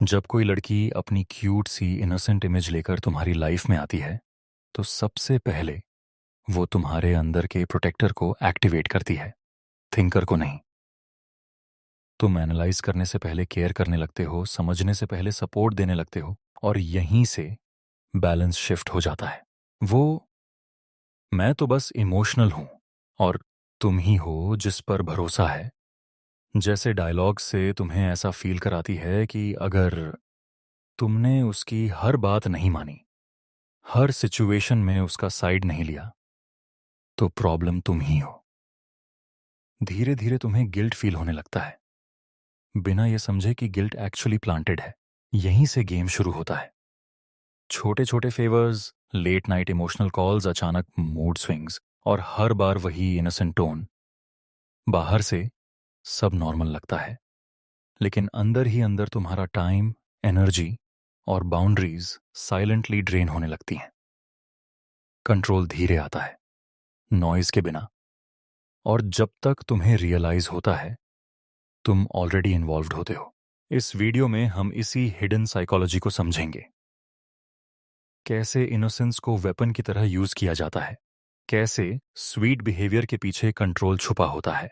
जब कोई लड़की अपनी क्यूट सी इनोसेंट इमेज लेकर तुम्हारी लाइफ में आती है तो सबसे पहले वो तुम्हारे अंदर के प्रोटेक्टर को एक्टिवेट करती है, थिंकर को नहीं। तुम एनालाइज करने से पहले केयर करने लगते हो, समझने से पहले सपोर्ट देने लगते हो, और यहीं से बैलेंस शिफ्ट हो जाता है। वो मैं तो बस इमोशनल हूं और तुम ही हो जिस पर भरोसा है। जैसे डायलॉग से तुम्हें ऐसा फील कराती है कि अगर तुमने उसकी हर बात नहीं मानी, हर सिचुएशन में उसका साइड नहीं लिया, तो प्रॉब्लम तुम ही हो। धीरे धीरे तुम्हें गिल्ट फील होने लगता है, बिना ये समझे कि गिल्ट एक्चुअली प्लांटेड है। यहीं से गेम शुरू होता है। छोटे छोटे favours, late night emotional calls, अचानक मूड स्विंग्स, और हर बार वही इनोसेंट टोन। बाहर से सब नॉर्मल लगता है, लेकिन अंदर ही अंदर तुम्हारा टाइम, एनर्जी और बाउंड्रीज साइलेंटली ड्रेन होने लगती हैं। कंट्रोल धीरे आता है, नॉइज के बिना, और जब तक तुम्हें रियलाइज होता है तुम ऑलरेडी इन्वॉल्व्ड होते हो। इस वीडियो में हम इसी हिडन साइकोलॉजी को समझेंगे। कैसे इनोसेंस को वेपन की तरह यूज किया जाता है, कैसे स्वीट बिहेवियर के पीछे कंट्रोल छुपा होता है,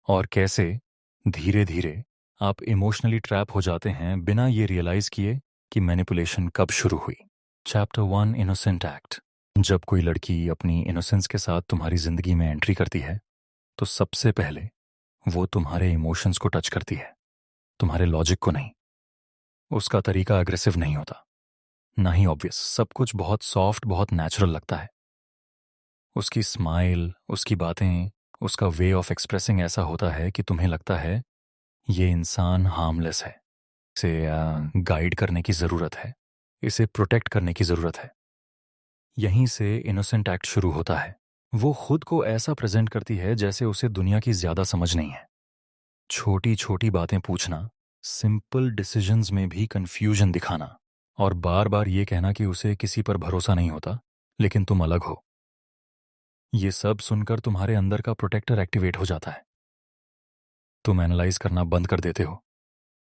और कैसे धीरे धीरे आप इमोशनली ट्रैप हो जाते हैं बिना ये रियलाइज किए कि मैनिपुलेशन कब शुरू हुई। Chapter 1, innocent act. जब कोई लड़की अपनी इनोसेंस के साथ तुम्हारी जिंदगी में एंट्री करती है तो सबसे पहले वो तुम्हारे इमोशंस को टच करती है, तुम्हारे लॉजिक को नहीं। उसका तरीका अग्रेसिव नहीं होता, ना ही ऑब्वियस। सब कुछ बहुत सॉफ्ट, बहुत नेचुरल लगता है। उसकी स्माइल, उसकी बातें, उसका वे ऑफ एक्सप्रेसिंग ऐसा होता है कि तुम्हें लगता है ये इंसान हार्मलेस है, इसे गाइड करने की ज़रूरत है, इसे प्रोटेक्ट करने की ज़रूरत है। यहीं से इनोसेंट एक्ट शुरू होता है। वो खुद को ऐसा प्रेजेंट करती है जैसे उसे दुनिया की ज़्यादा समझ नहीं है। छोटी छोटी बातें पूछना, सिंपल डिसीजंस में भी कंफ्यूजन दिखाना, और बार बार ये कहना कि उसे किसी पर भरोसा नहीं होता, लेकिन तुम अलग हो। ये सब सुनकर तुम्हारे अंदर का प्रोटेक्टर एक्टिवेट हो जाता है। तुम एनालाइज करना बंद कर देते हो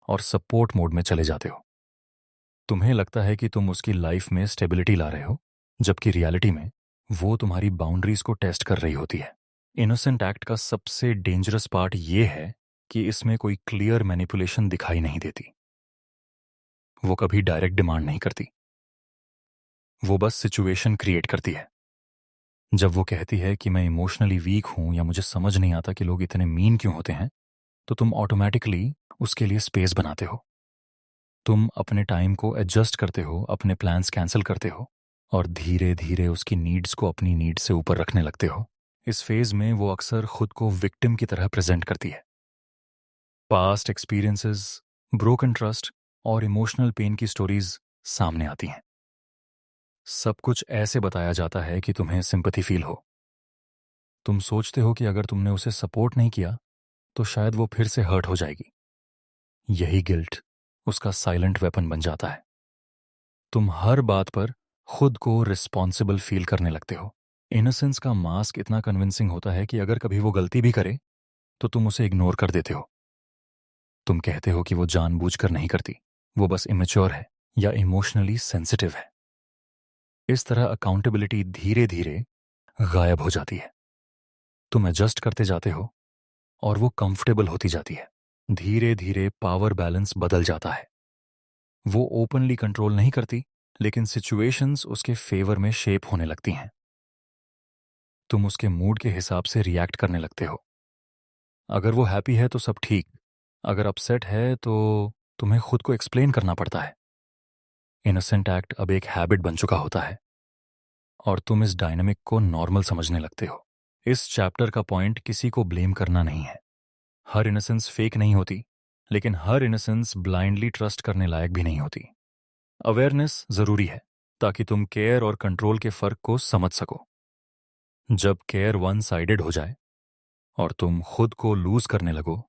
और सपोर्ट मोड में चले जाते हो। तुम्हें लगता है कि तुम उसकी लाइफ में स्टेबिलिटी ला रहे हो, जबकि रियलिटी में वो तुम्हारी बाउंड्रीज को टेस्ट कर रही होती है। इनोसेंट एक्ट का सबसे डेंजरस पार्ट ये है कि इसमें कोई क्लियर मैनिपुलेशन दिखाई नहीं देती। वो कभी डायरेक्ट डिमांड नहीं करती, वो बस सिचुएशन क्रिएट करती है। जब वो कहती है कि मैं इमोशनली वीक हूं या मुझे समझ नहीं आता कि लोग इतने मीन क्यों होते हैं, तो तुम ऑटोमेटिकली उसके लिए स्पेस बनाते हो। तुम अपने टाइम को एडजस्ट करते हो, अपने प्लान्स कैंसिल करते हो, और धीरे धीरे उसकी नीड्स को अपनी नीड्स से ऊपर रखने लगते हो। इस फेज में वो अक्सर खुद को विक्टिम की तरह प्रेजेंट करती है। पास्ट एक्सपीरियंसेस, ब्रोकन ट्रस्ट और इमोशनल पेन की स्टोरीज सामने आती हैं। सब कुछ ऐसे बताया जाता है कि तुम्हें सिंपैथी फील हो। तुम सोचते हो कि अगर तुमने उसे सपोर्ट नहीं किया तो शायद वो फिर से हर्ट हो जाएगी। यही गिल्ट उसका साइलेंट वेपन बन जाता है। तुम हर बात पर खुद को रिस्पॉन्सिबल फील करने लगते हो। इनोसेंस का मास्क इतना कन्विंसिंग होता है कि अगर कभी वो गलती भी करे तो तुम उसे इग्नोर कर देते हो। तुम कहते हो कि वो जानबूझकर नहीं करती, वो बस इमेच्योर है या इमोशनली सेंसिटिव है। इस तरह अकाउंटेबिलिटी धीरे धीरे गायब हो जाती है। तुम एडजस्ट करते जाते हो और वो कंफर्टेबल होती जाती है। धीरे धीरे पावर बैलेंस बदल जाता है। वो ओपनली कंट्रोल नहीं करती, लेकिन सिचुएशंस उसके फेवर में शेप होने लगती हैं। तुम उसके मूड के हिसाब से रिएक्ट करने लगते हो। अगर वो हैप्पी है तो सब ठीक, अगर अपसेट है तो तुम्हें खुद को एक्सप्लेन करना पड़ता है। इनोसेंट एक्ट अब एक हैबिट बन चुका होता है और तुम इस डायनामिक को नॉर्मल समझने लगते हो। इस चैप्टर का पॉइंट किसी को ब्लेम करना नहीं है। हर इनोसेंस फेक नहीं होती, लेकिन हर इनोसेंस ब्लाइंडली ट्रस्ट करने लायक भी नहीं होती। अवेयरनेस जरूरी है ताकि तुम केयर और कंट्रोल के फर्क को समझ सको। जब केयर वन साइडेड हो जाए और तुम खुद को लूज करने लगो,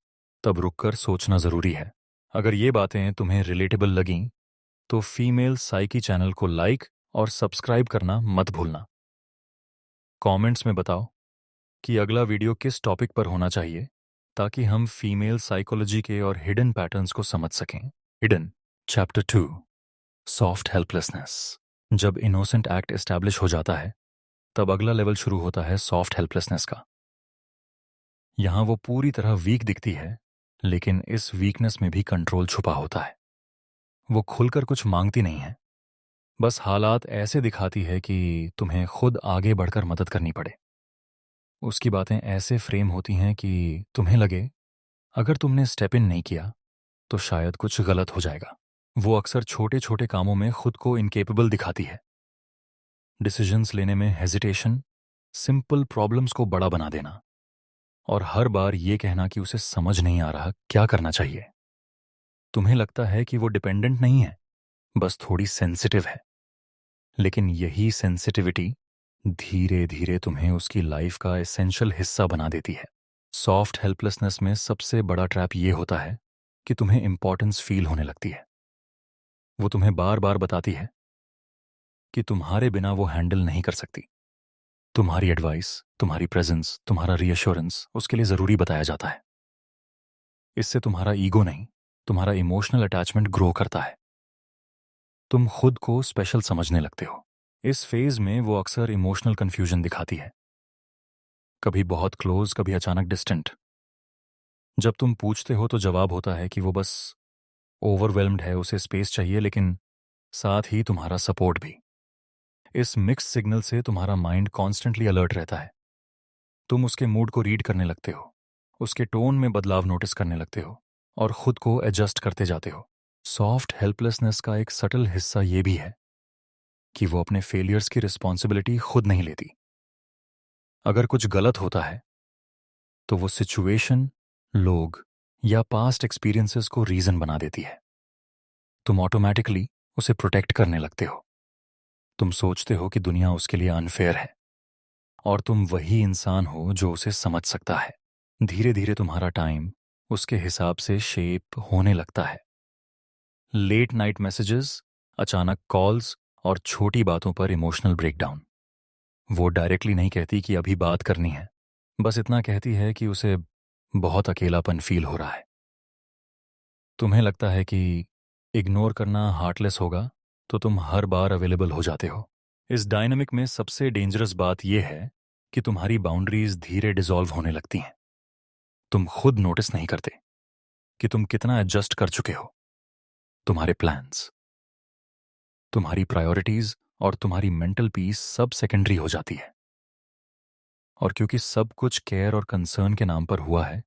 तब रुककर सोचना जरूरी है। अगर ये बातें तुम्हें रिलेटेबल लगीं तो फीमेल साइकी चैनल को लाइक और सब्सक्राइब करना मत भूलना। कमेंट्स में बताओ कि अगला वीडियो किस टॉपिक पर होना चाहिए, ताकि हम फीमेल साइकोलॉजी के और हिडन पैटर्न्स को समझ सकें। Hidden chapter 2, soft helplessness. जब इनोसेंट एक्ट एस्टैब्लिश हो जाता है तब अगला लेवल शुरू होता है सॉफ्ट हेल्पलेसनेस का। यहां वो पूरी तरह वीक दिखती है, लेकिन इस वीकनेस में भी कंट्रोल छुपा होता है। वो खुलकर कुछ मांगती नहीं है, बस हालात ऐसे दिखाती है कि तुम्हें खुद आगे बढ़कर मदद करनी पड़े। उसकी बातें ऐसे फ्रेम होती हैं कि तुम्हें लगे अगर तुमने स्टेप इन नहीं किया तो शायद कुछ गलत हो जाएगा। वो अक्सर छोटे छोटे कामों में खुद को इनकेपेबल दिखाती है। डिसीजंस लेने में हेजिटेशन, सिंपल प्रॉब्लम्स को बड़ा बना देना, और हर बार ये कहना कि उसे समझ नहीं आ रहा क्या करना चाहिए। तुम्हें लगता है कि वो डिपेंडेंट नहीं है, बस थोड़ी सेंसिटिव है। लेकिन यही सेंसिटिविटी धीरे धीरे तुम्हें उसकी लाइफ का एसेंशियल हिस्सा बना देती है। सॉफ्ट हेल्पलेसनेस में सबसे बड़ा ट्रैप ये होता है कि तुम्हें इंपॉर्टेंस फील होने लगती है। वो तुम्हें बार बार बताती है कि तुम्हारे बिना वो हैंडल नहीं कर सकती। तुम्हारी एडवाइस, तुम्हारी प्रेजेंस, तुम्हारा रीअश्योरेंस उसके लिए ज़रूरी बताया जाता है। इससे तुम्हारा ईगो नहीं, तुम्हारा इमोशनल अटैचमेंट ग्रो करता है। तुम खुद को स्पेशल समझने लगते हो। इस फेज में वो अक्सर इमोशनल कंफ्यूजन दिखाती है, कभी बहुत क्लोज, कभी अचानक डिस्टेंट। जब तुम पूछते हो तो जवाब होता है कि वो बस ओवरवेल्म्ड है, उसे स्पेस चाहिए, लेकिन साथ ही तुम्हारा सपोर्ट भी। इस मिक्स सिग्नल से तुम्हारा माइंड कॉन्स्टेंटली अलर्ट रहता है। तुम उसके मूड को रीड करने लगते हो, उसके टोन में बदलाव नोटिस करने लगते हो और खुद को एडजस्ट करते जाते हो। सॉफ्ट हेल्पलेसनेस का एक सटल हिस्सा ये भी है कि वो अपने फेलियर्स की रिस्पॉन्सिबिलिटी खुद नहीं लेती। अगर कुछ गलत होता है तो वो सिचुएशन, लोग या पास्ट एक्सपीरियंसेस को रीजन बना देती है। तुम ऑटोमेटिकली उसे प्रोटेक्ट करने लगते हो। तुम सोचते हो कि दुनिया उसके लिए अनफेयर है और तुम वही इंसान हो जो उसे समझ सकता है। धीरे धीरे तुम्हारा टाइम उसके हिसाब से शेप होने लगता है। लेट नाइट मैसेजेस, अचानक कॉल्स और छोटी बातों पर इमोशनल ब्रेकडाउन। वो डायरेक्टली नहीं कहती कि अभी बात करनी है, बस इतना कहती है कि उसे बहुत अकेलापन फील हो रहा है। तुम्हें लगता है कि इग्नोर करना हार्टलेस होगा, तो तुम हर बार अवेलेबल हो जाते हो। इस डायनामिक में सबसे डेंजरस बात यह है कि तुम्हारी बाउंड्रीज धीरे डिसॉल्व होने लगती हैं। तुम खुद नोटिस नहीं करते कि तुम कितना एडजस्ट कर चुके हो। तुम्हारे प्लान्स, तुम्हारी प्रायोरिटीज और तुम्हारी मेंटल पीस सब सेकेंडरी हो जाती है। और क्योंकि सब कुछ केयर और कंसर्न के नाम पर हुआ है,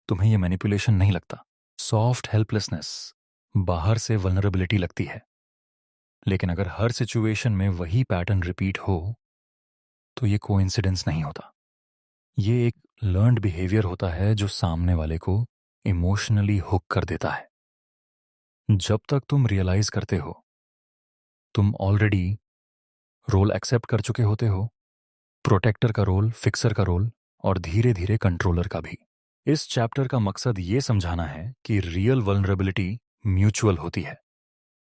तुम्हें यह मैनिपुलेशन नहीं लगता। सॉफ्ट हेल्पलेसनेस बाहर से वल्नरेबिलिटी लगती है, लेकिन अगर हर सिचुएशन में वही पैटर्न रिपीट हो तो ये कोइंसिडेंस नहीं होता। ये एक लर्न्ड बिहेवियर होता है जो सामने वाले को इमोशनली हुक कर देता है। जब तक तुम रियलाइज करते हो, तुम ऑलरेडी रोल एक्सेप्ट कर चुके होते हो, प्रोटेक्टर का रोल, फिक्सर का रोल और धीरे धीरे कंट्रोलर का भी। इस चैप्टर का मकसद ये समझाना है कि रियल वल्नरेबिलिटी म्यूचुअल होती है।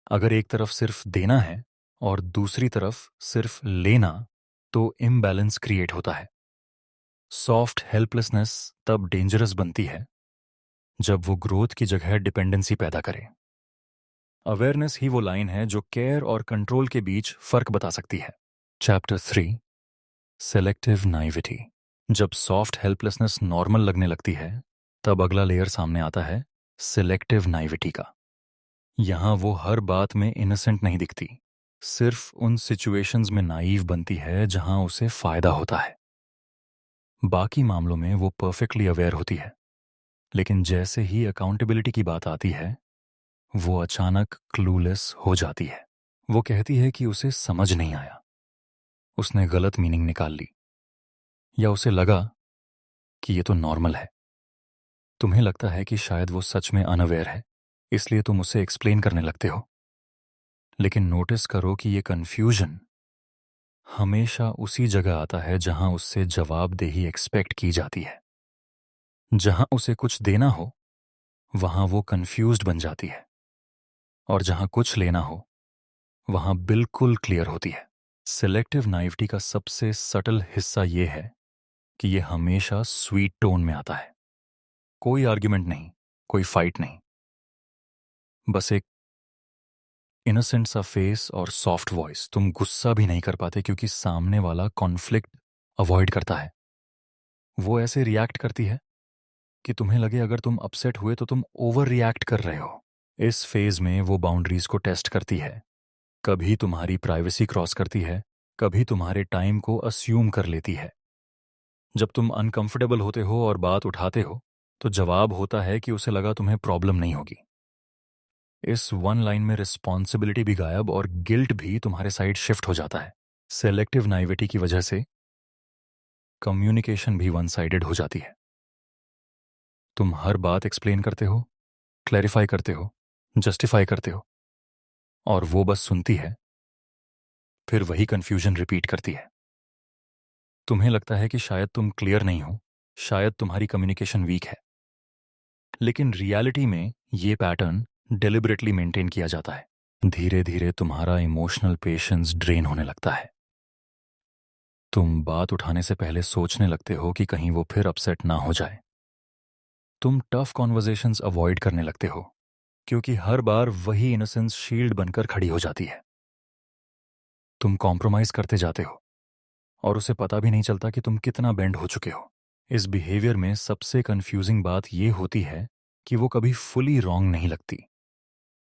अगर एक तरफ सिर्फ देना है और दूसरी तरफ सिर्फ लेना, तो इम्बैलेंस क्रिएट होता है। सॉफ्ट हेल्पलेसनेस तब डेंजरस बनती है जब वो ग्रोथ की जगह डिपेंडेंसी पैदा करे। अवेयरनेस ही वो लाइन है जो केयर और कंट्रोल के बीच फर्क बता सकती है। Chapter 3, selective naivety. जब सॉफ्ट हेल्पलेसनेस नॉर्मल लगने लगती है, तब अगला लेयर सामने आता है, सिलेक्टिव नाइविटी का। यहां वो हर बात में इनोसेंट नहीं दिखती, सिर्फ उन सिचुएशंस में नाइव बनती है जहां उसे फायदा होता है। बाकी मामलों में वो परफेक्टली अवेयर होती है, लेकिन जैसे ही अकाउंटेबिलिटी की बात आती है, वो अचानक क्लूलेस हो जाती है। वो कहती है कि उसे समझ नहीं आया, उसने गलत मीनिंग निकाल ली, या उसे लगा कि ये तो नॉर्मल है। तुम्हें लगता है कि शायद वो सच में अनअवेयर है, इसलिए तुम उसे एक्सप्लेन करने लगते हो। लेकिन नोटिस करो कि ये कन्फ्यूजन हमेशा उसी जगह आता है जहां उससे जवाबदेही एक्सपेक्ट की जाती है। जहां उसे कुछ देना हो, वहां वो कन्फ्यूज्ड बन जाती है, और जहां कुछ लेना हो, वहां बिल्कुल क्लियर होती है। सिलेक्टिव नाइविटी का सबसे सटल हिस्सा ये है कि ये हमेशा स्वीट टोन में आता है। कोई आर्ग्यूमेंट नहीं, कोई फाइट नहीं, बस एक इनोसेंट सा फेस और सॉफ्ट वॉइस, तुम गुस्सा भी नहीं कर पाते क्योंकि सामने वाला कॉन्फ्लिक्ट अवॉइड करता है। वो ऐसे रिएक्ट करती है कि तुम्हें लगे अगर तुम अपसेट हुए तो तुम ओवर रिएक्ट कर रहे हो। इस फेज में वो बाउंड्रीज को टेस्ट करती है, कभी तुम्हारी प्राइवेसी क्रॉस करती है, कभी तुम्हारे टाइम को अस्यूम कर लेती है। जब तुम अनकंफर्टेबल होते हो और बात उठाते हो तो जवाब होता है कि उसे लगा तुम्हें प्रॉब्लम नहीं होगी। इस वन लाइन में रिस्पॉन्सिबिलिटी भी गायब और गिल्ट भी तुम्हारे साइड शिफ्ट हो जाता है। सेलेक्टिव नाइविटी की वजह से कम्युनिकेशन भी वन साइडेड हो जाती है। तुम हर बात एक्सप्लेन करते हो, क्लैरिफाई करते हो, जस्टिफाई करते हो, और वो बस सुनती है, फिर वही कंफ्यूजन रिपीट करती है। तुम्हें लगता है कि शायद तुम क्लियर नहीं हो, शायद तुम्हारी कम्युनिकेशन वीक है, लेकिन रियलिटी में ये पैटर्न डेलिबरेटली मेंटेन किया जाता है। धीरे धीरे तुम्हारा इमोशनल पेशेंस ड्रेन होने लगता है। तुम बात उठाने से पहले सोचने लगते हो कि कहीं वो फिर अपसेट ना हो जाए। तुम टफ कॉन्वर्जेशंस अवॉइड करने लगते हो क्योंकि हर बार वही इनोसेंस शील्ड बनकर खड़ी हो जाती है। तुम कॉम्प्रोमाइज करते जाते हो और उसे पता भी नहीं चलता कि तुम कितना बेंड हो चुके हो। इस बिहेवियर में सबसे कंफ्यूजिंग बात यह होती है कि वो कभी फुली रॉन्ग नहीं लगती।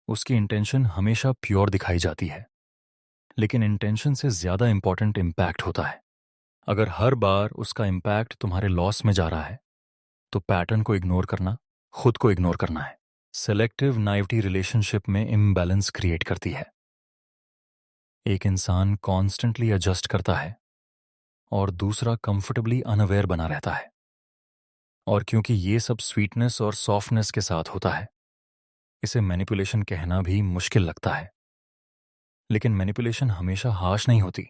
उसकी इंटेंशन हमेशा प्योर दिखाई जाती है, लेकिन इंटेंशन से ज्यादा इंपॉर्टेंट इम्पैक्ट होता है। अगर हर बार उसका इम्पैक्ट तुम्हारे लॉस में जा रहा है तो पैटर्न को इग्नोर करना खुद को इग्नोर करना है। सेलेक्टिव नाइविटी रिलेशनशिप में इम्बैलेंस क्रिएट करती है। एक इंसान कॉन्स्टेंटली एडजस्ट करता है और दूसरा कंफर्टेबली अनअवेयर बना रहता है। और क्योंकि ये सब स्वीटनेस और सॉफ्टनेस के साथ होता है, इसे मैनिपुलेशन कहना भी मुश्किल लगता है। लेकिन मैनिपुलेशन हमेशा हार्श नहीं होती,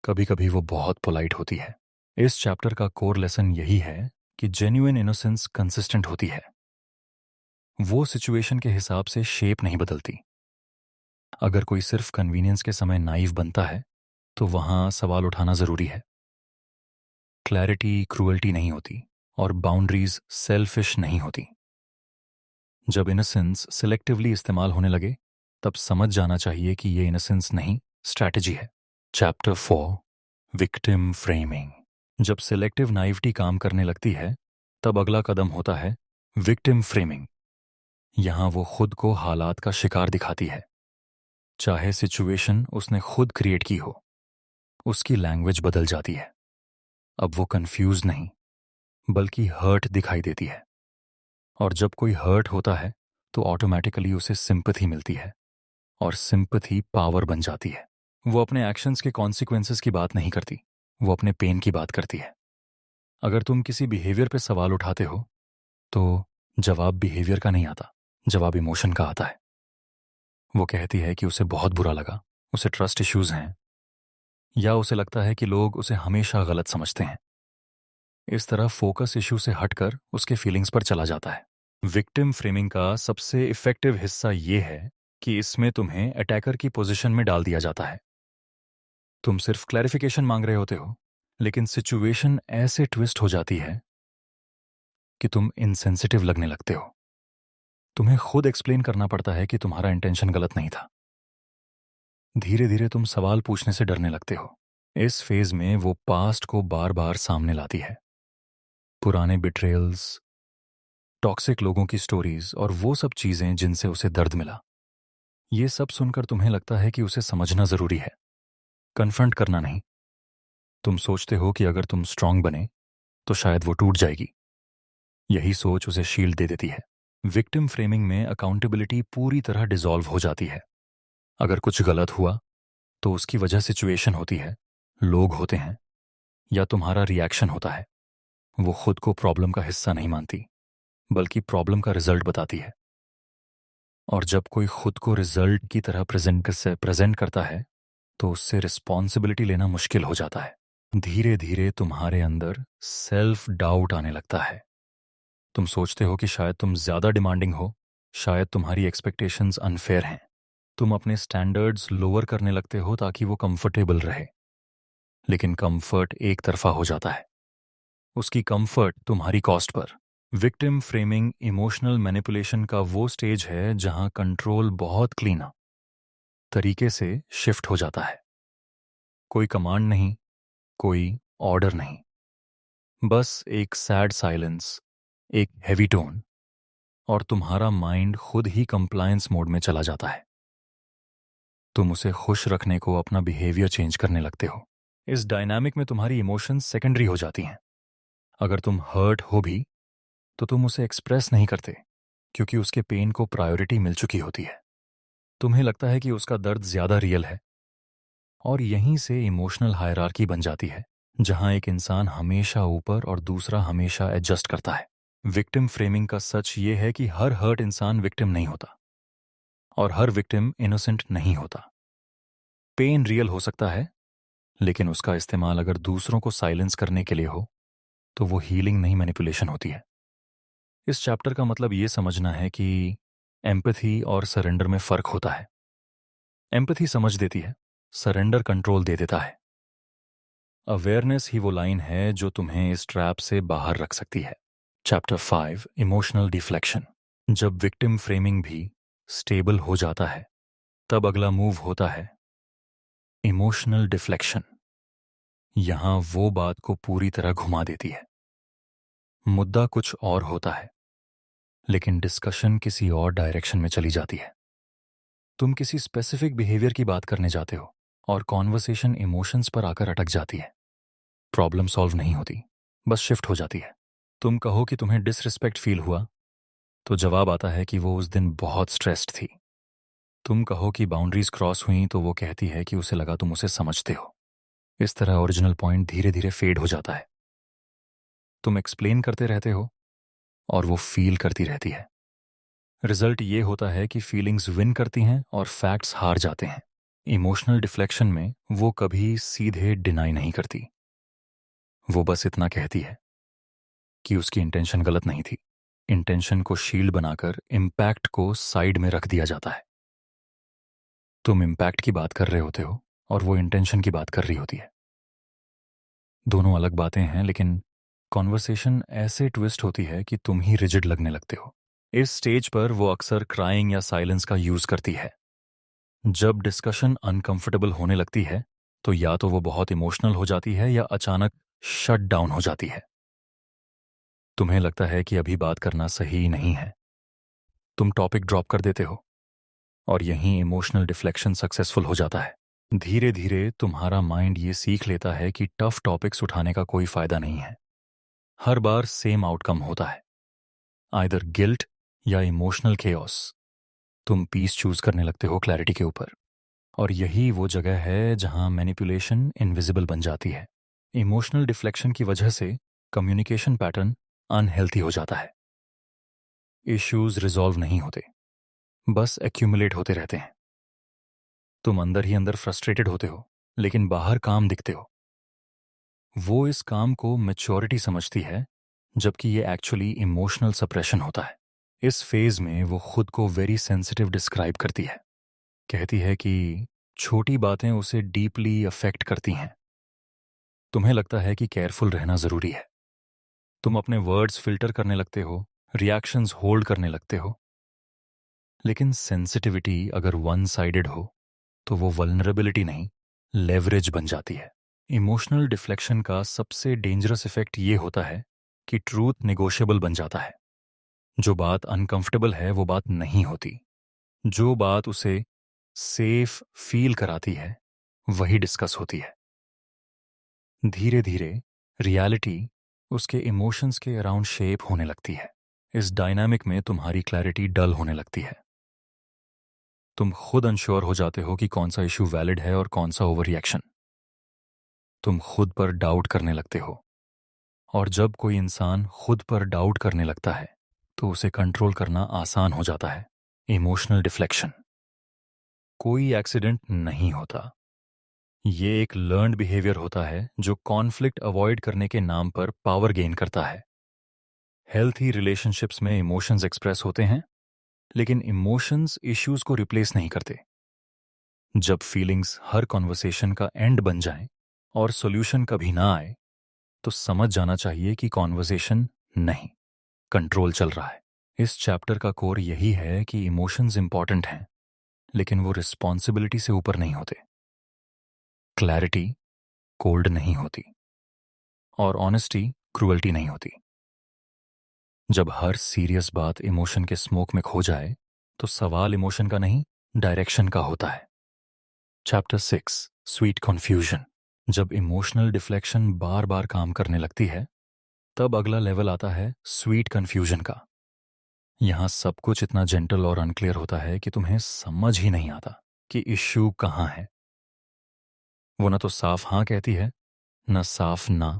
कभी कभी वो बहुत पोलाइट होती है। इस चैप्टर का कोर लेसन यही है कि जेन्युइन इनोसेंस कंसिस्टेंट होती है। वो सिचुएशन के हिसाब से शेप नहीं बदलती। अगर कोई सिर्फ कन्वीनियंस के समय नाइव बनता है तो वहां सवाल उठाना जरूरी है। क्लैरिटी क्रूअल्टी नहीं होती और बाउंड्रीज सेल्फिश नहीं होती। जब इनोसेंस सिलेक्टिवली इस्तेमाल होने लगे तब समझ जाना चाहिए कि ये इनोसेंस नहीं, स्ट्रैटेजी है। Chapter 4, victim framing. जब सिलेक्टिव नाइविटी काम करने लगती है तब अगला कदम होता है विक्टिम फ्रेमिंग। यहां वो खुद को हालात का शिकार दिखाती है, चाहे सिचुएशन उसने खुद क्रिएट की हो। उसकी लैंग्वेज बदल जाती है। अब वो कंफ्यूज नहीं बल्कि हर्ट दिखाई देती है। और जब कोई हर्ट होता है तो ऑटोमेटिकली उसे सिंपैथी मिलती है और सिंपैथी पावर बन जाती है। वो अपने एक्शंस के कॉन्सिक्वेंसेस की बात नहीं करती, वो अपने पेन की बात करती है। अगर तुम किसी बिहेवियर पे सवाल उठाते हो तो जवाब बिहेवियर का नहीं आता, जवाब इमोशन का आता है। वो कहती है कि उसे बहुत बुरा लगा, उसे ट्रस्ट इश्यूज हैं, या उसे लगता है कि लोग उसे हमेशा गलत समझते हैं। इस तरह फोकस इशू से हटकर उसके फीलिंग्स पर चला जाता है। विक्टिम फ्रेमिंग का सबसे इफेक्टिव हिस्सा ये है कि इसमें तुम्हें अटैकर की पोजीशन में डाल दिया जाता है। तुम सिर्फ क्लैरिफिकेशन मांग रहे होते हो, लेकिन सिचुएशन ऐसे ट्विस्ट हो जाती है कि तुम इनसेंसिटिव लगने लगते हो। तुम्हें खुद एक्सप्लेन करना पड़ता है कि तुम्हारा इंटेंशन गलत नहीं था। धीरे धीरे तुम सवाल पूछने से डरने लगते हो। इस फेज में वो पास्ट को बार बार सामने लाती है, पुराने बिट्रेयल्स, टॉक्सिक लोगों की स्टोरीज और वो सब चीजें जिनसे उसे दर्द मिला। ये सब सुनकर तुम्हें लगता है कि उसे समझना जरूरी है, कन्फ्रंट करना नहीं। तुम सोचते हो कि अगर तुम स्ट्रांग बने तो शायद वो टूट जाएगी। यही सोच उसे शील्ड दे देती है। विक्टिम फ्रेमिंग में अकाउंटेबिलिटी पूरी तरह डिसॉल्व हो जाती है। अगर कुछ गलत हुआ तो उसकी वजह सिचुएशन होती है, लोग होते हैं, या तुम्हारा रिएक्शन होता है। वो खुद को प्रॉब्लम का हिस्सा नहीं मानती बल्कि प्रॉब्लम का रिजल्ट बताती है। और जब कोई खुद को रिजल्ट की तरह प्रेजेंट करता है तो उससे रिस्पॉन्सिबिलिटी लेना मुश्किल हो जाता है। धीरे धीरे तुम्हारे अंदर सेल्फ डाउट आने लगता है। तुम सोचते हो कि शायद तुम ज्यादा डिमांडिंग हो, शायद तुम्हारी एक्सपेक्टेशंस अनफेयर हैं। तुम अपने स्टैंडर्ड्स लोअर करने लगते हो ताकि वो कंफर्टेबल रहे, लेकिन कंफर्ट एक तरफा हो जाता है, उसकी कंफर्ट तुम्हारी cost per. Victim framing emotional manipulation का वो स्टेज है जहां कंट्रोल बहुत क्लीन तरीके से शिफ्ट हो जाता है। कोई कमांड नहीं, कोई ऑर्डर नहीं, बस एक सैड साइलेंस, एक हेवी टोन, और तुम्हारा माइंड खुद ही कंप्लायंस मोड में चला जाता है। तुम उसे खुश रखने को अपना बिहेवियर चेंज करने लगते हो। इस डायनामिक में तुम्हारी इमोशंस सेकेंडरी हो जाती हैं। अगर तुम हर्ट हो भी तो तुम उसे एक्सप्रेस नहीं करते, क्योंकि उसके पेन को प्रायोरिटी मिल चुकी होती है। तुम्हें लगता है कि उसका दर्द ज्यादा रियल है, और यहीं से इमोशनल हायरार्की बन जाती है, जहां एक इंसान हमेशा ऊपर और दूसरा हमेशा एडजस्ट करता है। विक्टिम फ्रेमिंग का सच ये है कि हर हर्ट इंसान विक्टिम नहीं होता, और हर विक्टिम इनोसेंट नहीं होता। पेन रियल हो सकता है, लेकिन उसका इस्तेमाल अगर दूसरों को साइलेंस करने के लिए हो तो वो हीलिंग नहीं, मैनिपुलेशन होती है। इस चैप्टर का मतलब ये समझना है कि एम्पैथी और सरेंडर में फर्क होता है। एम्पैथी समझ देती है, सरेंडर कंट्रोल दे देता है। अवेयरनेस ही वो लाइन है जो तुम्हें इस ट्रैप से बाहर रख सकती है। Chapter 5, emotional deflection. जब विक्टिम फ्रेमिंग भी स्टेबल हो जाता है, तब अगला मूव होता है इमोशनल डिफ्लेक्शन। यहां वो बात को पूरी तरह घुमा देती है। मुद्दा कुछ और होता है, लेकिन डिस्कशन किसी और डायरेक्शन में चली जाती है। तुम किसी स्पेसिफिक बिहेवियर की बात करने जाते हो और कॉन्वर्सेशन इमोशंस पर आकर अटक जाती है। प्रॉब्लम सॉल्व नहीं होती, बस शिफ्ट हो जाती है। तुम कहो कि तुम्हें डिसरिस्पेक्ट फील हुआ, तो जवाब आता है कि वो उस दिन बहुत स्ट्रेस्ड थी। तुम कहो कि बाउंड्रीज क्रॉस हुई, तो वो कहती है कि उसे लगा तुम उसे समझते हो। इस तरह ओरिजिनल पॉइंट धीरे धीरे फेड हो जाता है। तुम एक्सप्लेन करते रहते हो और वो फील करती रहती है। रिजल्ट ये होता है कि फीलिंग्स विन करती हैं और फैक्ट्स हार जाते हैं। इमोशनल डिफ्लेक्शन में वो कभी सीधे डिनाई नहीं करती। वो बस इतना कहती है कि उसकी इंटेंशन गलत नहीं थी। इंटेंशन को शील्ड बनाकर इम्पैक्ट को साइड में रख दिया जाता है। तुम इम्पैक्ट की बात कर रहे होते हो और वो इंटेंशन की बात कर रही होती है। दोनों अलग बातें हैं, लेकिन कॉन्वर्सेशन ऐसे ट्विस्ट होती है कि तुम ही रिजिड लगने लगते हो। इस स्टेज पर वो अक्सर क्राइंग या साइलेंस का यूज करती है। जब डिस्कशन अनकंफर्टेबल होने लगती है, तो या तो वो बहुत इमोशनल हो जाती है या अचानक शट डाउन हो जाती है। तुम्हें लगता है कि अभी बात करना सही नहीं है। तुम टॉपिक ड्रॉप कर देते हो, और यहीं इमोशनल डिफ्लेक्शन सक्सेसफुल हो जाता है। धीरे धीरे तुम्हारा माइंड ये सीख लेता है कि टफ टॉपिक्स उठाने का कोई फायदा नहीं है। हर बार सेम आउटकम होता है, आइदर गिल्ट या इमोशनल केओस। तुम पीस चूज करने लगते हो क्लैरिटी के ऊपर, और यही वो जगह है जहां मैनिपुलेशन इनविजिबल बन जाती है। इमोशनल डिफ्लेक्शन की वजह से कम्युनिकेशन पैटर्न अनहेल्थी हो जाता है। इश्यूज रिजॉल्व नहीं होते, बस एक्यूमुलेट होते रहते हैं। तुम अंदर ही अंदर फ्रस्ट्रेटेड होते हो, लेकिन बाहर काम दिखते हो। वो इस काम को मैच्योरिटी समझती है, जबकि ये एक्चुअली इमोशनल सप्रेशन होता है। इस फेज में वो खुद को वेरी सेंसिटिव डिस्क्राइब करती है। कहती है कि छोटी बातें उसे डीपली अफेक्ट करती हैं। तुम्हें लगता है कि केयरफुल रहना जरूरी है। तुम अपने वर्ड्स फिल्टर करने लगते हो, रिएक्शंस होल्ड करने लगते हो। लेकिन सेंसिटिविटी अगर वन साइडेड हो, तो वो वल्नरेबिलिटी नहीं, लेवरेज बन जाती है। इमोशनल डिफ्लेक्शन का सबसे डेंजरस इफेक्ट ये होता है कि ट्रूथ नेगोशिएबल बन जाता है। जो बात अनकंफर्टेबल है वो बात नहीं होती। जो बात उसे सेफ फील कराती है वही डिस्कस होती है। धीरे धीरे रियलिटी उसके इमोशंस के अराउंड शेप होने लगती है। इस डायनामिक में तुम्हारी क्लैरिटी डल होने लगती है। तुम खुद अनश्योर हो जाते हो कि कौन सा इशू वैलिड है और कौन सा ओवर रिएक्शन। तुम खुद पर डाउट करने लगते हो, और जब कोई इंसान खुद पर डाउट करने लगता है, तो उसे कंट्रोल करना आसान हो जाता है। इमोशनल डिफ्लेक्शन कोई एक्सीडेंट नहीं होता। ये एक लर्न्ड बिहेवियर होता है जो कॉन्फ्लिक्ट अवॉइड करने के नाम पर पावर गेन करता है। हेल्थी रिलेशनशिप्स में इमोशंस एक्सप्रेस होते हैं, लेकिन इमोशंस इश्यूज को रिप्लेस नहीं करते। जब फीलिंग्स हर कॉन्वर्सेशन का एंड बन जाएं और सॉल्यूशन कभी ना आए, तो समझ जाना चाहिए कि कॉन्वर्सेशन नहीं, कंट्रोल चल रहा है। इस चैप्टर का कोर यही है कि इमोशंस इंपॉर्टेंट हैं, लेकिन वो रिस्पॉन्सिबिलिटी से ऊपर नहीं होते। क्लैरिटी कोल्ड नहीं होती और ऑनेस्टी क्रूअल्टी नहीं होती। जब हर सीरियस बात इमोशन के स्मोक में खो जाए तो सवाल इमोशन का नहीं, डायरेक्शन का होता है। Chapter 6, sweet confusion. जब इमोशनल डिफ्लेक्शन बार बार काम करने लगती है तब अगला लेवल आता है स्वीट कन्फ्यूजन का। यहां सब कुछ इतना जेंटल और अनक्लियर होता है कि तुम्हें समझ ही नहीं आता कि इश्यू कहां है। वो ना तो साफ हां कहती है, ना साफ ना।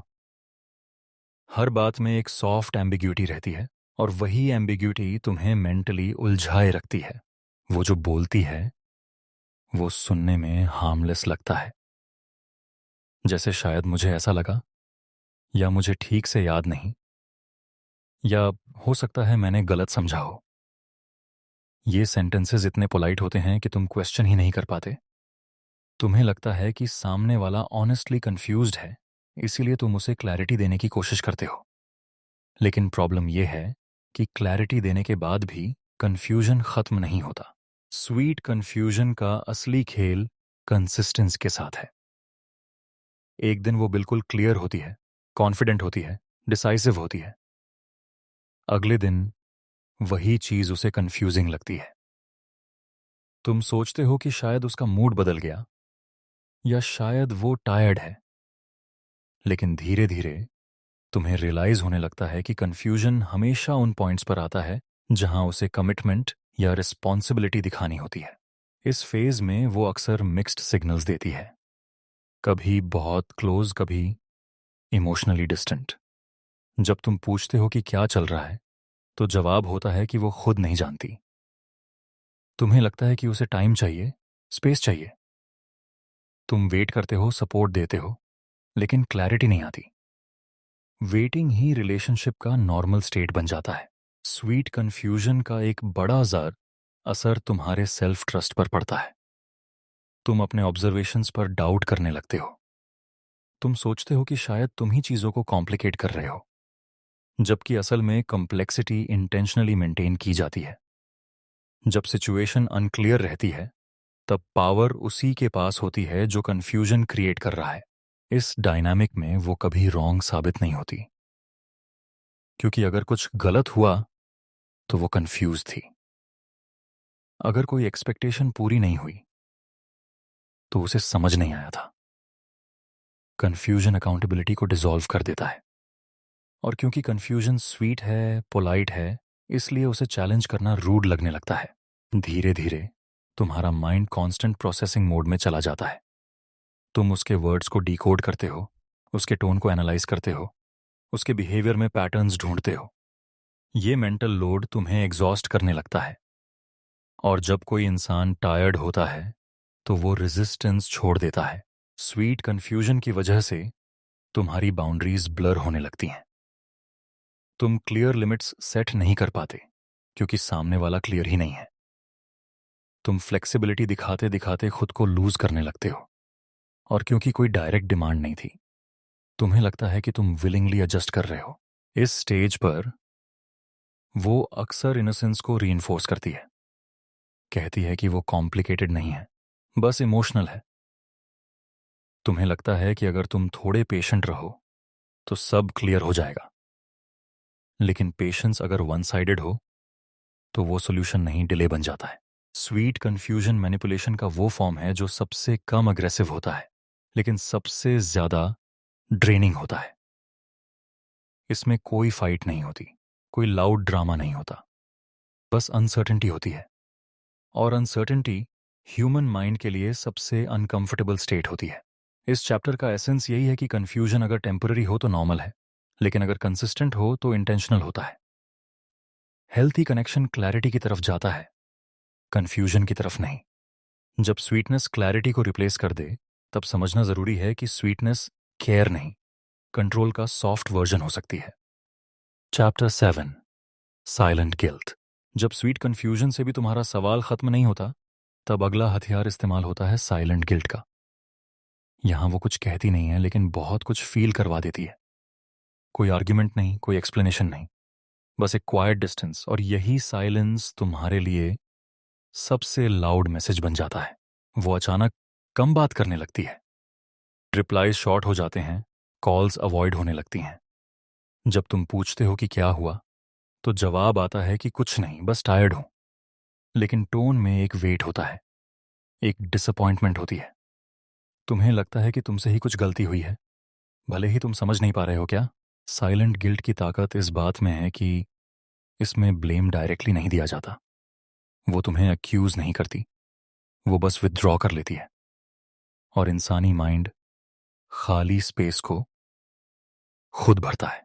हर बात में एक सॉफ्ट एम्बिग्यूटी रहती है और वही एम्बिग्यूटी तुम्हें मेंटली उलझाए रखती है। वो जो बोलती है वो सुनने में हार्मलेस लगता है, जैसे शायद मुझे ऐसा लगा, या मुझे ठीक से याद नहीं, या हो सकता है मैंने गलत समझा हो। ये सेंटेंसेस इतने पोलाइट होते हैं कि तुम क्वेश्चन ही नहीं कर पाते। तुम्हें लगता है कि सामने वाला ऑनेस्टली कंफ्यूज्ड है, इसीलिए तुम उसे क्लैरिटी देने की कोशिश करते हो। लेकिन प्रॉब्लम यह है कि क्लैरिटी देने के बाद भी कंफ्यूजन खत्म नहीं होता। स्वीट कंफ्यूजन का असली खेल कंसिस्टेंस के साथ है। एक दिन वो बिल्कुल क्लियर होती है, कॉन्फिडेंट होती है, डिसाइसिव होती है। अगले दिन वही चीज उसे कंफ्यूजिंग लगती है। तुम सोचते हो कि शायद उसका मूड बदल गया या शायद वो टायर्ड है, लेकिन धीरे धीरे तुम्हें रियलाइज होने लगता है कि कंफ्यूजन हमेशा उन पॉइंट्स पर आता है जहां उसे कमिटमेंट या रिस्पॉन्सिबिलिटी दिखानी होती है। इस फेज में वो अक्सर मिक्स्ड सिग्नल्स देती है, कभी बहुत क्लोज, कभी इमोशनली डिस्टेंट। जब तुम पूछते हो कि क्या चल रहा है तो जवाब होता है कि वो खुद नहीं जानती। तुम्हें लगता है कि उसे टाइम चाहिए, स्पेस चाहिए। तुम वेट करते हो, सपोर्ट देते हो, लेकिन क्लैरिटी नहीं आती। वेटिंग ही रिलेशनशिप का नॉर्मल स्टेट बन जाता है। स्वीट कंफ्यूजन का एक बड़ा असर तुम्हारे सेल्फ ट्रस्ट पर पड़ता है। तुम अपने ऑब्जर्वेशंस पर डाउट करने लगते हो। तुम सोचते हो कि शायद तुम ही चीजों को कॉम्प्लिकेट कर रहे हो, जबकि असल में कॉम्प्लेक्सिटी इंटेंशनली मेंटेन की जाती है। जब सिचुएशन अनक्लियर रहती है तब पावर उसी के पास होती है जो कंफ्यूजन क्रिएट कर रहा है। इस डायनामिक में वो कभी रॉन्ग साबित नहीं होती, क्योंकि अगर कुछ गलत हुआ तो वो कंफ्यूज थी। अगर कोई एक्सपेक्टेशन पूरी नहीं हुई तो उसे समझ नहीं आया था। कंफ्यूजन अकाउंटेबिलिटी को डिसॉल्व कर देता है, और क्योंकि कंफ्यूजन स्वीट है, पोलाइट है, इसलिए उसे चैलेंज करना रूड लगने लगता है। धीरे धीरे तुम्हारा माइंड कांस्टेंट प्रोसेसिंग मोड में चला जाता है। तुम उसके वर्ड्स को डिकोड करते हो, उसके टोन को एनालाइज करते हो, उसके बिहेवियर में पैटर्न्स ढूंढते हो। ये मेंटल लोड तुम्हें एग्जॉस्ट करने लगता है, और जब कोई इंसान टायर्ड होता है तो वो रेजिस्टेंस छोड़ देता है। स्वीट कंफ्यूजन की वजह से तुम्हारी बाउंड्रीज ब्लर होने लगती हैं। तुम क्लियर लिमिट्स सेट नहीं कर पाते क्योंकि सामने वाला क्लियर ही नहीं है। तुम फ्लेक्सिबिलिटी दिखाते दिखाते खुद को लूज करने लगते हो, और क्योंकि कोई डायरेक्ट डिमांड नहीं थी, तुम्हें लगता है कि तुम विलिंगली एडजस्ट कर रहे हो। इस स्टेज पर वो अक्सर इनोसेंस को रीइंफोर्स करती है, कहती है कि वो कॉम्प्लिकेटेड नहीं है, बस इमोशनल है। तुम्हें लगता है कि अगर तुम थोड़े पेशेंट रहो तो सब क्लियर हो जाएगा, लेकिन पेशेंस अगर वन साइडेड हो तो वो सोल्यूशन नहीं, डिले बन जाता है। स्वीट कंफ्यूजन मैनिपुलेशन का वो फॉर्म है जो सबसे कम अग्रेसिव होता है, लेकिन सबसे ज्यादा ड्रेनिंग होता है। इसमें कोई फाइट नहीं होती, कोई लाउड ड्रामा नहीं होता, बस अनसर्टेनिटी होती है। और अनसर्टेनिटी ह्यूमन माइंड के लिए सबसे अनकंफर्टेबल स्टेट होती है। इस चैप्टर का एसेंस यही है कि कंफ्यूजन अगर टेम्पररी हो तो नॉर्मल है, लेकिन अगर कंसिस्टेंट हो तो इंटेंशनल होता है। हेल्थी कनेक्शन क्लैरिटी की तरफ जाता है, कंफ्यूजन की तरफ नहीं। जब स्वीटनेस क्लैरिटी को रिप्लेस कर दे तब समझना जरूरी है कि स्वीटनेस केयर नहीं, कंट्रोल का सॉफ्ट वर्जन हो सकती है। Chapter 7, silent guilt. जब स्वीट कंफ्यूजन से भी तुम्हारा सवाल खत्म नहीं होता तब अगला हथियार इस्तेमाल होता है साइलेंट गिल्ट का। यहां वो कुछ कहती नहीं है लेकिन बहुत कुछ फील करवा देती है। कोई आर्ग्यूमेंट नहीं, कोई एक्सप्लेनेशन नहीं, बस एक क्वाइट डिस्टेंस। और यही साइलेंस तुम्हारे लिए सबसे लाउड मैसेज बन जाता है। वो अचानक कम बात करने लगती है, रिप्लाईज शॉर्ट हो जाते हैं, कॉल्स अवॉइड होने लगती हैं। जब तुम पूछते हो कि क्या हुआ, तो जवाब आता है कि कुछ नहीं, बस टायर्ड हूं। लेकिन टोन में एक वेट होता है, एक डिसअपॉइंटमेंट होती है। तुम्हें लगता है कि तुमसे ही कुछ गलती हुई है, भले ही तुम समझ नहीं पा रहे हो क्या। साइलेंट गिल्ट की ताकत इस बात में है कि इसमें ब्लेम डायरेक्टली नहीं दिया जाता। वो तुम्हें अक्यूज नहीं करती, वो बस विथड्रॉ कर लेती है। और इंसानी माइंड खाली स्पेस को खुद भरता है।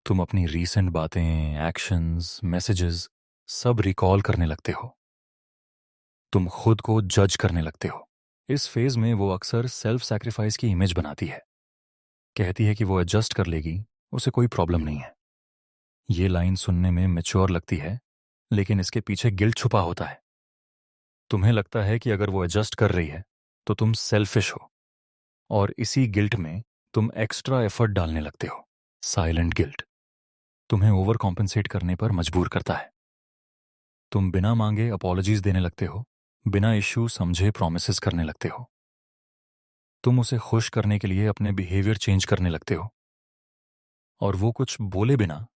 तुम अपनी रीसेंट बातें, एक्शंस, मैसेजेस सब रिकॉल करने लगते हो। तुम खुद को जज करने लगते हो। इस फेज में वो अक्सर सेल्फ सैक्रिफाइस की इमेज बनाती है, कहती है कि वो एडजस्ट कर लेगी, उसे कोई प्रॉब्लम नहीं है। ये लाइन सुनने में मैच्योर लगती है, लेकिन इसके पीछे गिल्ट छुपा होता है। तुम्हें लगता है कि अगर वो एडजस्ट कर रही है तो तुम सेल्फिश हो, और इसी गिल्ट में तुम एक्स्ट्रा एफर्ट डालने लगते हो। साइलेंट गिल्ट तुम्हें ओवर कॉम्पेंसेट करने पर मजबूर करता है। तुम बिना मांगे अपॉलॉजीज देने लगते हो, बिना इश्यू समझे प्रॉमिसेस करने लगते हो। तुम उसे खुश करने के लिए अपने बिहेवियर चेंज करने लगते हो, और वो कुछ बोले बिना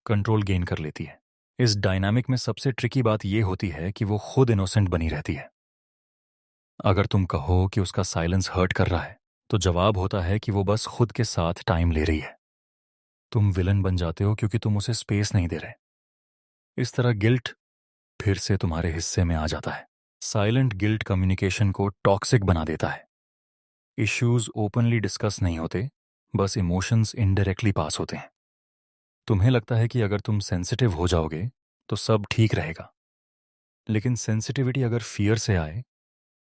कंट्रोल गेन कर लेती है। इस डायनामिक में सबसे ट्रिकी बात यह होती है कि वो खुद इनोसेंट बनी रहती है। अगर तुम कहो कि उसका साइलेंस हर्ट कर रहा है, तो जवाब होता है कि वो बस खुद के साथ टाइम ले रही है। तुम विलन बन जाते हो क्योंकि तुम उसे स्पेस नहीं दे रहे। इस तरह गिल्ट फिर से तुम्हारे हिस्से में आ जाता है। साइलेंट गिल्ट कम्युनिकेशन को टॉक्सिक बना देता है। इश्यूज ओपनली डिस्कस नहीं होते, बस इमोशंस इनडायरेक्टली पास होते हैं। तुम्हें लगता है कि अगर तुम सेंसिटिव हो जाओगे तो सब ठीक रहेगा, लेकिन सेंसिटिविटी अगर फियर से आए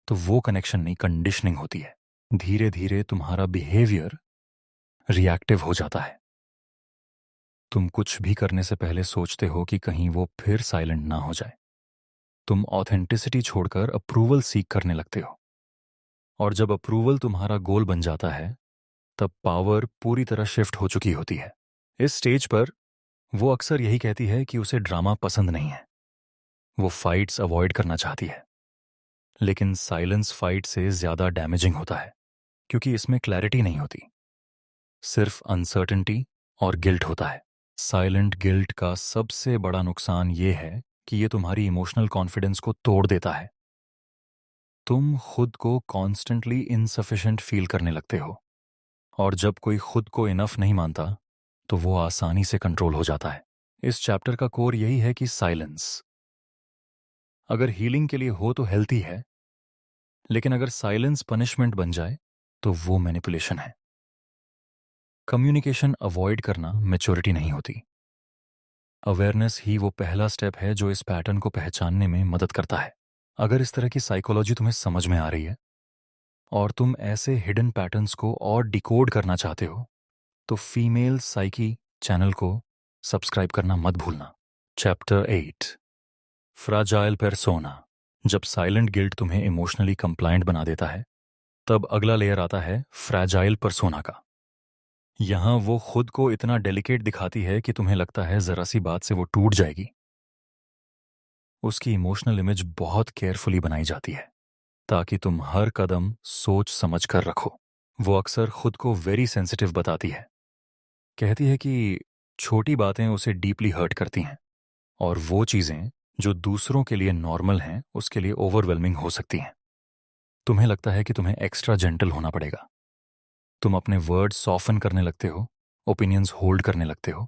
तो वो कनेक्शन नहीं, कंडीशनिंग होती है। धीरे धीरे तुम्हारा बिहेवियर रिएक्टिव हो जाता है। तुम कुछ भी करने से पहले सोचते हो कि कहीं वो फिर साइलेंट ना हो जाए। तुम ऑथेंटिसिटी छोड़कर अप्रूवल सीख करने लगते हो, और जब अप्रूवल तुम्हारा गोल बन जाता है, तब पावर पूरी तरह शिफ्ट हो चुकी होती है। इस स्टेज पर वो अक्सर यही कहती है कि उसे ड्रामा पसंद नहीं है, वो फाइट्स अवॉइड करना चाहती है। लेकिन साइलेंस फाइट से ज्यादा डैमेजिंग होता है, क्योंकि इसमें क्लैरिटी नहीं होती, सिर्फ अनसर्टेनिटी और गिल्ट होता है। साइलेंट गिल्ट का सबसे बड़ा नुकसान ये है कि ये तुम्हारी इमोशनल कॉन्फिडेंस को तोड़ देता है। तुम खुद को कॉन्स्टेंटली इनसफिशिएंट फील करने लगते हो, और जब कोई खुद को इनफ नहीं मानता तो वो आसानी से कंट्रोल हो जाता है। इस चैप्टर का कोर यही है कि साइलेंस अगर हीलिंग के लिए हो तो हेल्थी है, लेकिन अगर साइलेंस पनिशमेंट बन जाए तो वो मैनिपुलेशन है। कम्युनिकेशन अवॉइड करना मैच्योरिटी नहीं होती। अवेयरनेस ही वो पहला स्टेप है जो इस पैटर्न को पहचानने में मदद करता है। अगर इस तरह की साइकोलॉजी तुम्हें समझ में आ रही है और तुम ऐसे हिडन पैटर्न्स को और डिकोड करना चाहते हो, तो फीमेल साइकी चैनल को सब्सक्राइब करना मत भूलना। Chapter 8 fragile persona. जब साइलेंट गिल्ट तुम्हें इमोशनली कंप्लायंट बना देता है, तब अगला लेयर आता है फ्रैजाइल पर्सोना का। यहां वो खुद को इतना डेलिकेट दिखाती है कि तुम्हें लगता है जरा सी बात से वो टूट जाएगी। उसकी इमोशनल इमेज बहुत केयरफुली बनाई जाती है, ताकि तुम हर कदम सोच समझ कर रखो। वो अक्सर खुद को वेरी सेंसिटिव बताती है, कहती है कि छोटी बातें उसे डीपली हर्ट करती हैं, और वो चीजें जो दूसरों के लिए नॉर्मल हैं उसके लिए ओवरवेलमिंग हो सकती हैं। तुम्हें लगता है कि तुम्हें एक्स्ट्रा जेंटल होना पड़ेगा। तुम अपने वर्ड सॉफन करने लगते हो, ओपिनियंस होल्ड करने लगते हो,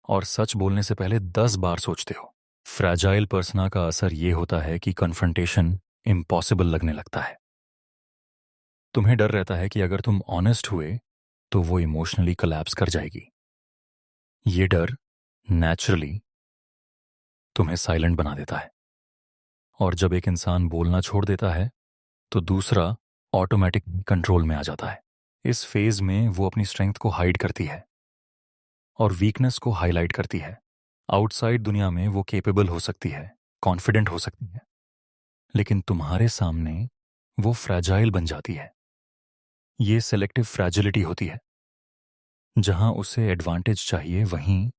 और सच बोलने से पहले 10 बार सोचते हो। फ्रैजाइल पर्सना का असर ये होता है कि कन्फ्रंटेशन इम्पॉसिबल लगने लगता है। तुम्हें डर रहता है कि अगर तुम ऑनेस्ट हुए तो वो इमोशनली कोलैप्स कर जाएगी। ये डर नेचुरली तुम्हें साइलेंट बना देता है, और जब एक इंसान बोलना छोड़ देता है तो दूसरा ऑटोमेटिक कंट्रोल में आ जाता है। इस फेज में वो अपनी स्ट्रेंथ को हाइड करती है और वीकनेस को हाईलाइट करती है। आउटसाइड दुनिया में वो केपेबल हो सकती है, कॉन्फिडेंट हो सकती है, लेकिन तुम्हारे सामने वो फ्रैजाइल बन जाती है। ये सेलेक्टिव फ्रैजिलिटी होती है। जहां उसे एडवांटेज चाहिए, वहीं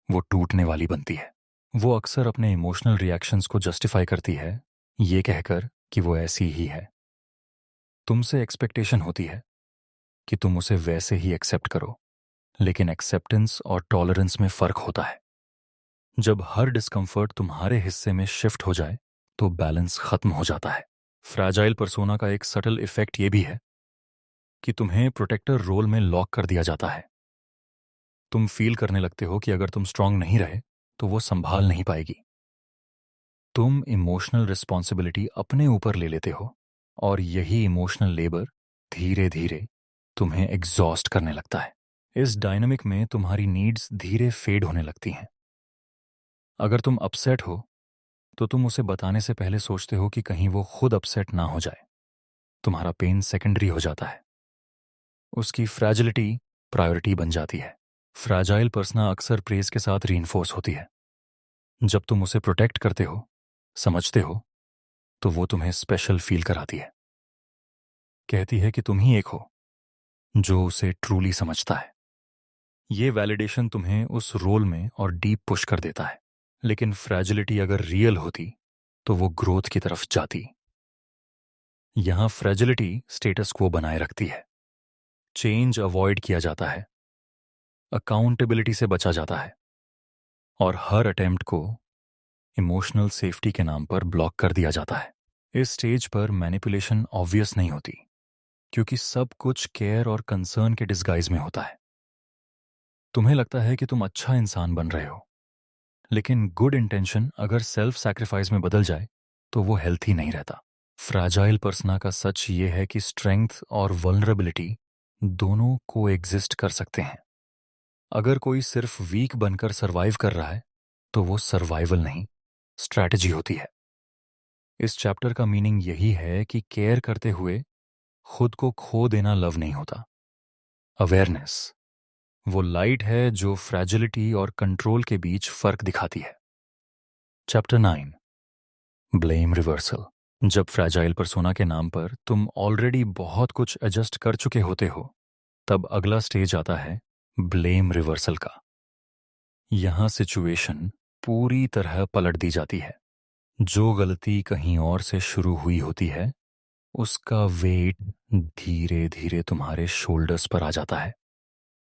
वो टूटने वाली बनती है। वो अक्सर अपने इमोशनल रिएक्शंस को जस्टिफाई करती है, ये कहकर कि वो ऐसी ही है। तुमसे एक्सपेक्टेशन होती है कि तुम उसे वैसे ही एक्सेप्ट करो, लेकिन एक्सेप्टेंस और टॉलरेंस में फर्क होता है। जब हर डिस्कम्फर्ट तुम्हारे हिस्से में शिफ्ट हो जाए तो बैलेंस खत्म हो जाता है। फ्रैजाइल पर्सोना का एक सटल इफेक्ट ये भी है कि तुम्हें प्रोटेक्टर रोल में लॉक कर दिया जाता है। तुम फील करने लगते हो कि अगर तुम स्ट्रांग नहीं रहे तो वो संभाल नहीं पाएगी। तुम इमोशनल रिस्पॉन्सिबिलिटी अपने ऊपर ले लेते हो और यही इमोशनल लेबर धीरे धीरे तुम्हें एग्जॉस्ट करने लगता है। इस डायनामिक में तुम्हारी नीड्स धीरे फेड होने लगती हैं। अगर तुम अपसेट हो तो तुम उसे बताने से पहले सोचते हो कि कहीं वो खुद अपसेट ना हो जाए। तुम्हारा पेन सेकेंडरी हो जाता है, उसकी फ्रैजिलिटी प्रायोरिटी बन जाती है। फ्रैजाइल पर्सना अक्सर प्रेज के साथ रीइंफोर्स होती है। जब तुम उसे प्रोटेक्ट करते हो, समझते हो, तो वो तुम्हें स्पेशल फील कराती है। कहती है कि तुम ही एक हो जो उसे ट्रूली समझता है। ये वैलिडेशन तुम्हें उस रोल में और डीप पुश कर देता है। लेकिन फ्रैजिलिटी अगर रियल होती तो वो ग्रोथ की तरफ जाती। यहां फ्रैजिलिटी स्टेटस को बनाए रखती है, चेंज अवॉइड किया जाता है, अकाउंटेबिलिटी से बचा जाता है और हर अटेम्प्ट को इमोशनल सेफ्टी के नाम पर ब्लॉक कर दिया जाता है। इस स्टेज पर मैनिपुलेशन ऑब्वियस नहीं होती क्योंकि सब कुछ केयर और कंसर्न के डिस्गाइज में होता है। तुम्हें लगता है कि तुम अच्छा इंसान बन रहे हो, लेकिन गुड इंटेंशन अगर सेल्फ सैक्रिफाइस में बदल जाए तो वो हेल्थी नहीं रहता। फ्रैजाइल पर्सना का सच ये है कि स्ट्रेंथ और वल्नरेबिलिटी दोनों को एग्जिस्ट कर सकते हैं। अगर कोई सिर्फ वीक बनकर सरवाइव कर रहा है तो वो सर्वाइवल नहीं, स्ट्रैटेजी होती है। इस चैप्टर का मीनिंग यही है कि केयर करते हुए खुद को खो देना लव नहीं होता। अवेयरनेस वो लाइट है जो फ्रैजिलिटी और कंट्रोल के बीच फर्क दिखाती है। Chapter 9, blame reversal. जब फ्रैजाइल पर्सोना के नाम पर तुम ऑलरेडी बहुत कुछ एडजस्ट कर चुके होते हो, तब अगला स्टेज आता है ब्लेम रिवर्सल का। यहां सिचुएशन पूरी तरह पलट दी जाती है। जो गलती कहीं और से शुरू हुई होती है उसका वेट धीरे धीरे तुम्हारे शोल्डर्स पर आ जाता है।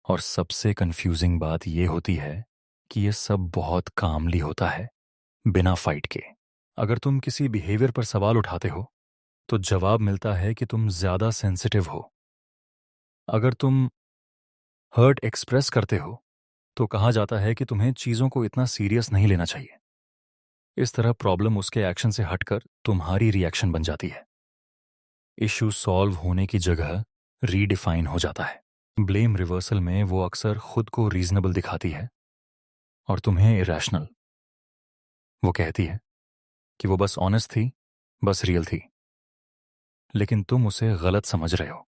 और सबसे कंफ्यूजिंग बात यह होती है कि यह सब बहुत कामली होता है, बिना फाइट के। अगर तुम किसी बिहेवियर पर सवाल उठाते हो तो जवाब मिलता है कि तुम ज्यादा सेंसिटिव हो। अगर तुम हर्ट एक्सप्रेस करते हो तो कहा जाता है कि तुम्हें चीजों को इतना सीरियस नहीं लेना चाहिए। इस तरह प्रॉब्लम उसके एक्शन से हटकर तुम्हारी रिएक्शन बन जाती है। इश्यू सॉल्व होने की जगह रीडिफाइन हो जाता है। ब्लेम रिवर्सल में वो अक्सर खुद को रीजनेबल दिखाती है और तुम्हें इरेशनल। वो कहती है कि वो बस ऑनेस्ट थी, बस रियल थी, लेकिन तुम उसे गलत समझ रहे हो।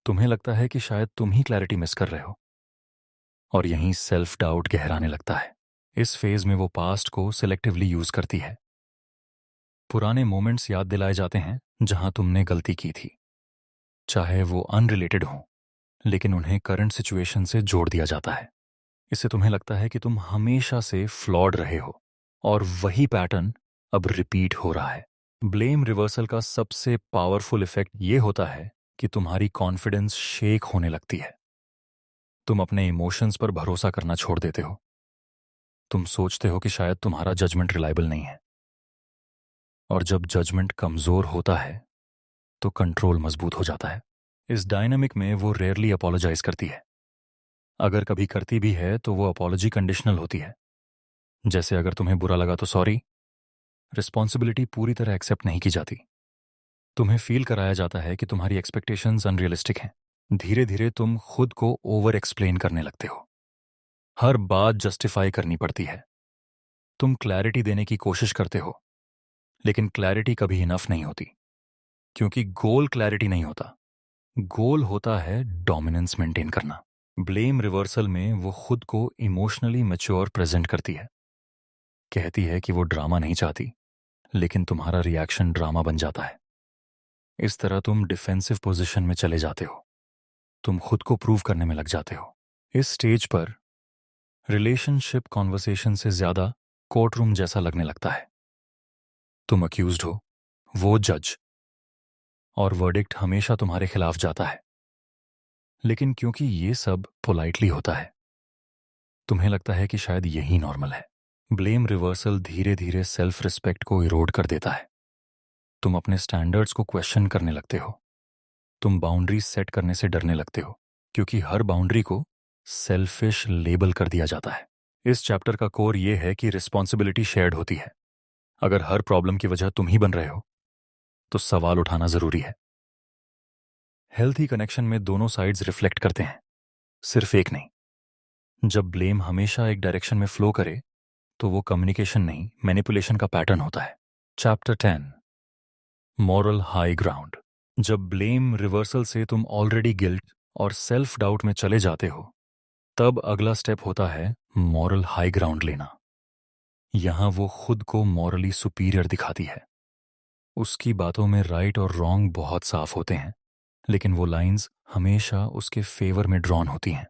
तुम्हें लगता है कि शायद तुम ही क्लैरिटी मिस कर रहे हो और यहीं सेल्फ डाउट गहराने लगता है। इस फेज में वो पास्ट को सिलेक्टिवली यूज करती है। पुराने मोमेंट्स याद दिलाए जाते हैं जहां तुमने गलती की थी, चाहे वो अनरिलेटेड हो, लेकिन उन्हें करंट सिचुएशन से जोड़ दिया जाता है। इससे तुम्हें लगता है कि तुम हमेशा से फ्लॉड रहे हो और वही पैटर्न अब रिपीट हो रहा है। ब्लेम रिवर्सल का सबसे पावरफुल इफेक्ट ये होता है कि तुम्हारी कॉन्फिडेंस शेक होने लगती है। तुम अपने इमोशंस पर भरोसा करना छोड़ देते हो। तुम सोचते हो कि शायद तुम्हारा जजमेंट रिलायबल नहीं है। और जब जजमेंट कमजोर होता है तो कंट्रोल मजबूत हो जाता है। इस डायनामिक में वो रेयरली अपोलोजाइज करती है। अगर कभी करती भी है तो वो अपॉलॉजी कंडीशनल होती है। जैसे अगर तुम्हें बुरा लगा तो सॉरी। रिस्पॉन्सिबिलिटी पूरी तरह एक्सेप्ट नहीं की जाती। तुम्हें फील कराया जाता है कि तुम्हारी एक्सपेक्टेशंस अनरियलिस्टिक हैं। धीरे धीरे तुम खुद को ओवर एक्सप्लेन करने लगते हो। हर बात जस्टिफाई करनी पड़ती है। तुम क्लैरिटी देने की कोशिश करते हो, लेकिन क्लैरिटी कभी इनफ नहीं होती, क्योंकि गोल क्लैरिटी नहीं होता। गोल होता है डोमिनेंस मेंटेन करना। ब्लेम रिवर्सल में वो खुद को इमोशनली मैच्योर प्रेजेंट करती है। कहती है कि वो ड्रामा नहीं चाहती, लेकिन तुम्हारा रिएक्शन ड्रामा बन जाता है। इस तरह तुम डिफेंसिव पोजीशन में चले जाते हो। तुम खुद को प्रूव करने में लग जाते हो। इस स्टेज पर रिलेशनशिप कॉन्वर्सेशन से ज्यादा कोर्ट रूम जैसा लगने लगता है। तुम अक्यूज्ड हो, वो जज, और वर्डिक्ट हमेशा तुम्हारे खिलाफ जाता है। लेकिन क्योंकि ये सब पोलाइटली होता है, तुम्हें लगता है कि शायद यही नॉर्मल है। ब्लेम रिवर्सल धीरे धीरे सेल्फ रिस्पेक्ट को इरोड कर देता है। तुम अपने स्टैंडर्ड्स को क्वेश्चन करने लगते हो। तुम बाउंड्रीज सेट करने से डरने लगते हो, क्योंकि हर बाउंड्री को सेल्फिश लेबल कर दिया जाता है। इस चैप्टर का कोर ये है कि रिस्पॉन्सिबिलिटी शेयर्ड होती है। अगर हर प्रॉब्लम की वजह तुम ही बन रहे हो, तो सवाल उठाना जरूरी है। हेल्थी कनेक्शन में दोनों साइड्स रिफ्लेक्ट करते हैं, सिर्फ एक नहीं। जब ब्लेम हमेशा एक डायरेक्शन में फ्लो करे, तो वो कम्युनिकेशन नहीं, मैनिपुलेशन का पैटर्न होता है। Chapter 10, moral high ground. जब ब्लेम रिवर्सल से तुम ऑलरेडी गिल्ट और सेल्फ डाउट में चले जाते हो, तब अगला स्टेप होता है मॉरल हाई ग्राउंड लेना। यहां वो खुद को मॉरली सुपीरियर दिखाती है। उसकी बातों में राइट और रॉन्ग बहुत साफ होते हैं, लेकिन वो लाइंस हमेशा उसके फेवर में ड्रॉन होती हैं।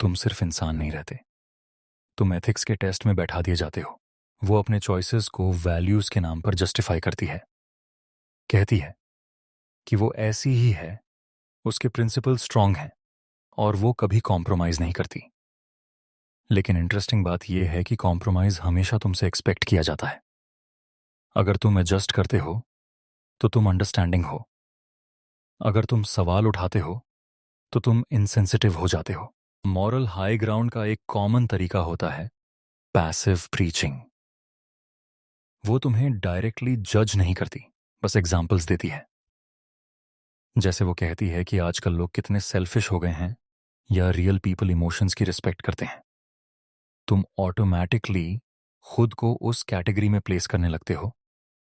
तुम सिर्फ इंसान नहीं रहते, तुम एथिक्स के टेस्ट में बैठा दिए जाते हो। वो अपने चॉइसेस को वैल्यूज के नाम पर जस्टिफाई करती है। कहती है कि वो ऐसी ही है, उसके प्रिंसिपल स्ट्रांग हैं और वो कभी कॉम्प्रोमाइज नहीं करती। लेकिन इंटरेस्टिंग बात यह है कि कॉम्प्रोमाइज हमेशा तुमसे एक्सपेक्ट किया जाता है। अगर तुम एडजस्ट करते हो, तो तुम अंडरस्टैंडिंग हो। अगर तुम सवाल उठाते हो, तो तुम इनसेंसिटिव हो जाते हो। मॉरल हाई ग्राउंड का एक कॉमन तरीका होता है पैसिव प्रीचिंग। वो तुम्हें डायरेक्टली जज नहीं करती, बस एग्जाम्पल्स देती है। जैसे वो कहती है कि आजकल लोग कितने सेल्फिश हो गए हैं, या रियल पीपल इमोशंस की रिस्पेक्ट करते हैं। तुम ऑटोमैटिकली खुद को उस कैटेगरी में प्लेस करने लगते हो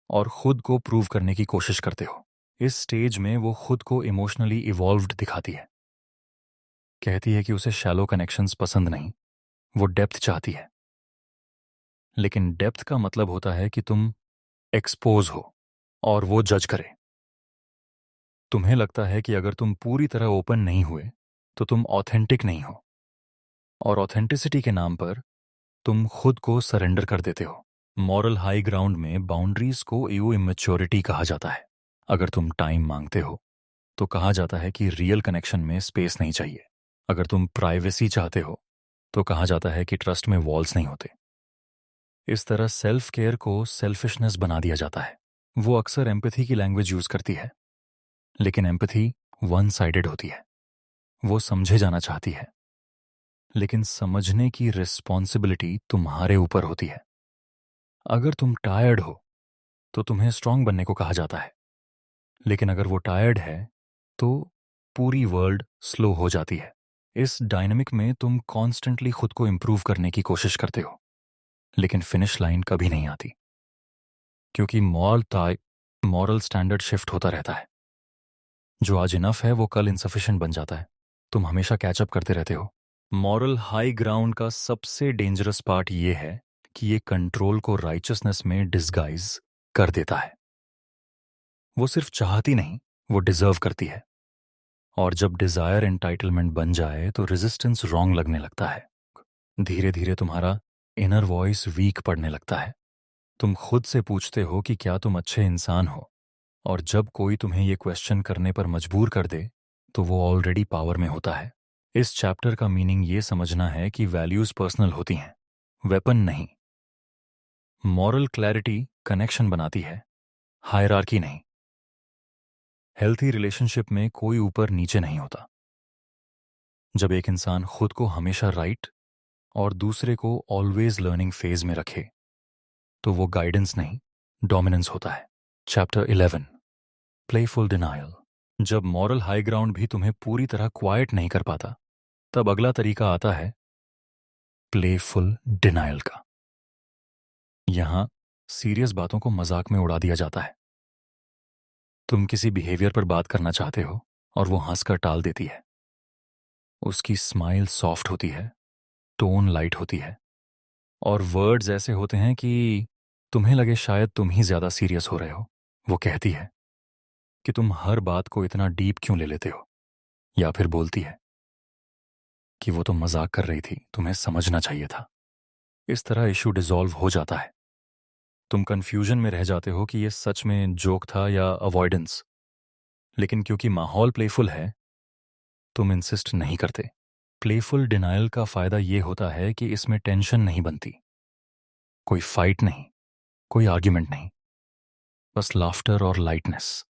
और खुद को प्रूव करने की कोशिश करते हो। इस स्टेज में वो खुद को इमोशनली इवॉल्व्ड दिखाती है। कहती है कि उसे शैलो कनेक्शंस पसंद नहीं, वो डेप्थ चाहती है। लेकिन डेप्थ का मतलब होता है कि तुम एक्सपोज हो और वो जज करे। तुम्हें लगता है कि अगर तुम पूरी तरह ओपन नहीं हुए, तो तुम ऑथेंटिक नहीं हो, और ऑथेंटिसिटी के नाम पर तुम खुद को सरेंडर कर देते हो। मॉरल हाई ग्राउंड में बाउंड्रीज को इमेच्योरिटी कहा जाता है। अगर तुम टाइम मांगते हो, तो कहा जाता है कि रियल कनेक्शन में स्पेस नहीं चाहिए। अगर तुम प्राइवेसी चाहते हो, तो कहा जाता है कि ट्रस्ट में वॉल्स नहीं होते। इस तरह सेल्फ केयर को सेल्फिशनेस बना दिया जाता है। वो अक्सर एम्पैथी की लैंग्वेज यूज करती है, लेकिन एम्पैथी वन साइडेड होती है। वो समझे जाना चाहती है, लेकिन समझने की रिस्पॉन्सिबिलिटी तुम्हारे ऊपर होती है। अगर तुम टायर्ड हो, तो तुम्हें स्ट्रांग बनने को कहा जाता है, लेकिन अगर वो टायर्ड है, तो पूरी वर्ल्ड स्लो हो जाती है। इस डायनामिक में तुम कॉन्स्टेंटली खुद को इंप्रूव करने की कोशिश करते हो, लेकिन फिनिश लाइन कभी नहीं आती, क्योंकि मॉरल स्टैंडर्ड शिफ्ट होता रहता है। जो आज इनफ है, वो कल इनसफिशिएंट बन जाता है। तुम हमेशा कैचअप करते रहते हो। मॉरल हाई ग्राउंड का सबसे डेंजरस पार्ट ये है कि ये कंट्रोल को राइचसनेस में डिस्गाइज कर देता है। वो सिर्फ चाहती नहीं, वो डिजर्व करती है। और जब डिजायर एंटाइटलमेंट बन जाए, तो रेजिस्टेंस रॉन्ग लगने लगता है। धीरे धीरे तुम्हारा इनर वॉइस वीक पड़ने लगता है। तुम खुद से पूछते हो कि क्या तुम अच्छे इंसान हो, और जब कोई तुम्हें ये क्वेश्चन करने पर मजबूर कर दे, तो वो ऑलरेडी पावर में होता है। इस चैप्टर का मीनिंग ये समझना है कि वैल्यूज पर्सनल होती हैं, वेपन नहीं। मॉरल क्लैरिटी कनेक्शन बनाती है, हायरार्की नहीं। हेल्थी रिलेशनशिप में कोई ऊपर नीचे नहीं होता। जब एक इंसान खुद को हमेशा राइट और दूसरे को ऑलवेज लर्निंग फेज में रखे, तो वो गाइडेंस नहीं, डोमिनेंस होता है। Chapter 11, playful denial. जब मॉरल हाई ग्राउंड भी तुम्हें पूरी तरह क्वाइट नहीं कर पाता, तब अगला तरीका आता है प्लेफुल डिनायल का। यहां सीरियस बातों को मजाक में उड़ा दिया जाता है। तुम किसी बिहेवियर पर बात करना चाहते हो और वो हंसकर टाल देती है। उसकी स्माइल सॉफ्ट होती है, टोन लाइट होती है, और वर्ड्स ऐसे होते हैं कि तुम्हें लगे शायद तुम ही ज्यादा सीरियस हो रहे हो। वो कहती है कि तुम हर बात को इतना डीप क्यों ले लेते हो, या फिर बोलती है कि वो तो मजाक कर रही थी, तुम्हें समझना चाहिए था। इस तरह इशू डिसॉल्व हो जाता है। तुम कंफ्यूजन में रह जाते हो कि ये सच में जोक था या अवॉइडेंस, लेकिन क्योंकि माहौल प्लेफुल है तुम इंसिस्ट नहीं करते। प्लेफुल डिनायल का फायदा ये होता है कि इसमें टेंशन नहीं बनती, कोई फाइट नहीं, कोई आर्ग्यूमेंट नहीं, बस लाफ्टर और लाइटनेस।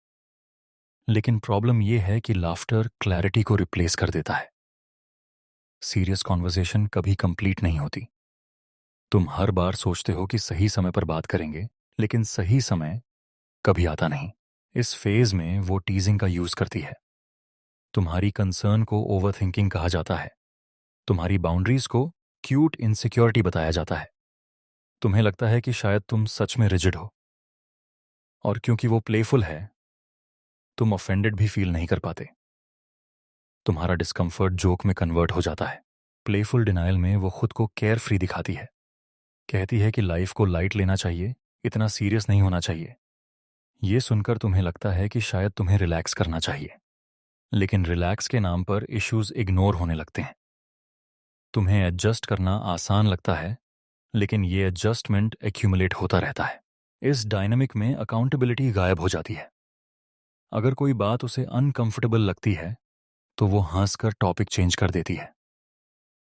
लेकिन प्रॉब्लम यह है कि लाफ्टर क्लैरिटी को रिप्लेस कर देता है। सीरियस कॉन्वर्सेशन कभी कंप्लीट नहीं होती। तुम हर बार सोचते हो कि सही समय पर बात करेंगे, लेकिन सही समय कभी आता नहीं। इस फेज में वो टीजिंग का यूज करती है। तुम्हारी कंसर्न को ओवरथिंकिंग कहा जाता है। तुम्हारी बाउंड्रीज को क्यूट इनसिक्योरिटी बताया जाता है। तुम्हें लगता है कि शायद तुम सच में रिजिड हो, और क्योंकि वो प्लेफुल है तुम ऑफेंडेड भी फील नहीं कर पाते। तुम्हारा डिस्कम्फर्ट जोक में कन्वर्ट हो जाता है। प्लेफुल डिनायल में वो खुद को केयर फ्री दिखाती है, कहती है कि लाइफ को लाइट लेना चाहिए, इतना सीरियस नहीं होना चाहिए। ये सुनकर तुम्हें लगता है कि शायद तुम्हें रिलैक्स करना चाहिए, लेकिन रिलैक्स के नाम पर इश्यूज इग्नोर होने लगते हैं। तुम्हें एडजस्ट करना आसान लगता है, लेकिन ये एडजस्टमेंट एक्यूमुलेट होता रहता है। इस डायनामिक में अकाउंटेबिलिटी गायब हो जाती है। अगर कोई बात उसे अनकंफर्टेबल लगती है तो वो हंसकर टॉपिक चेंज कर देती है।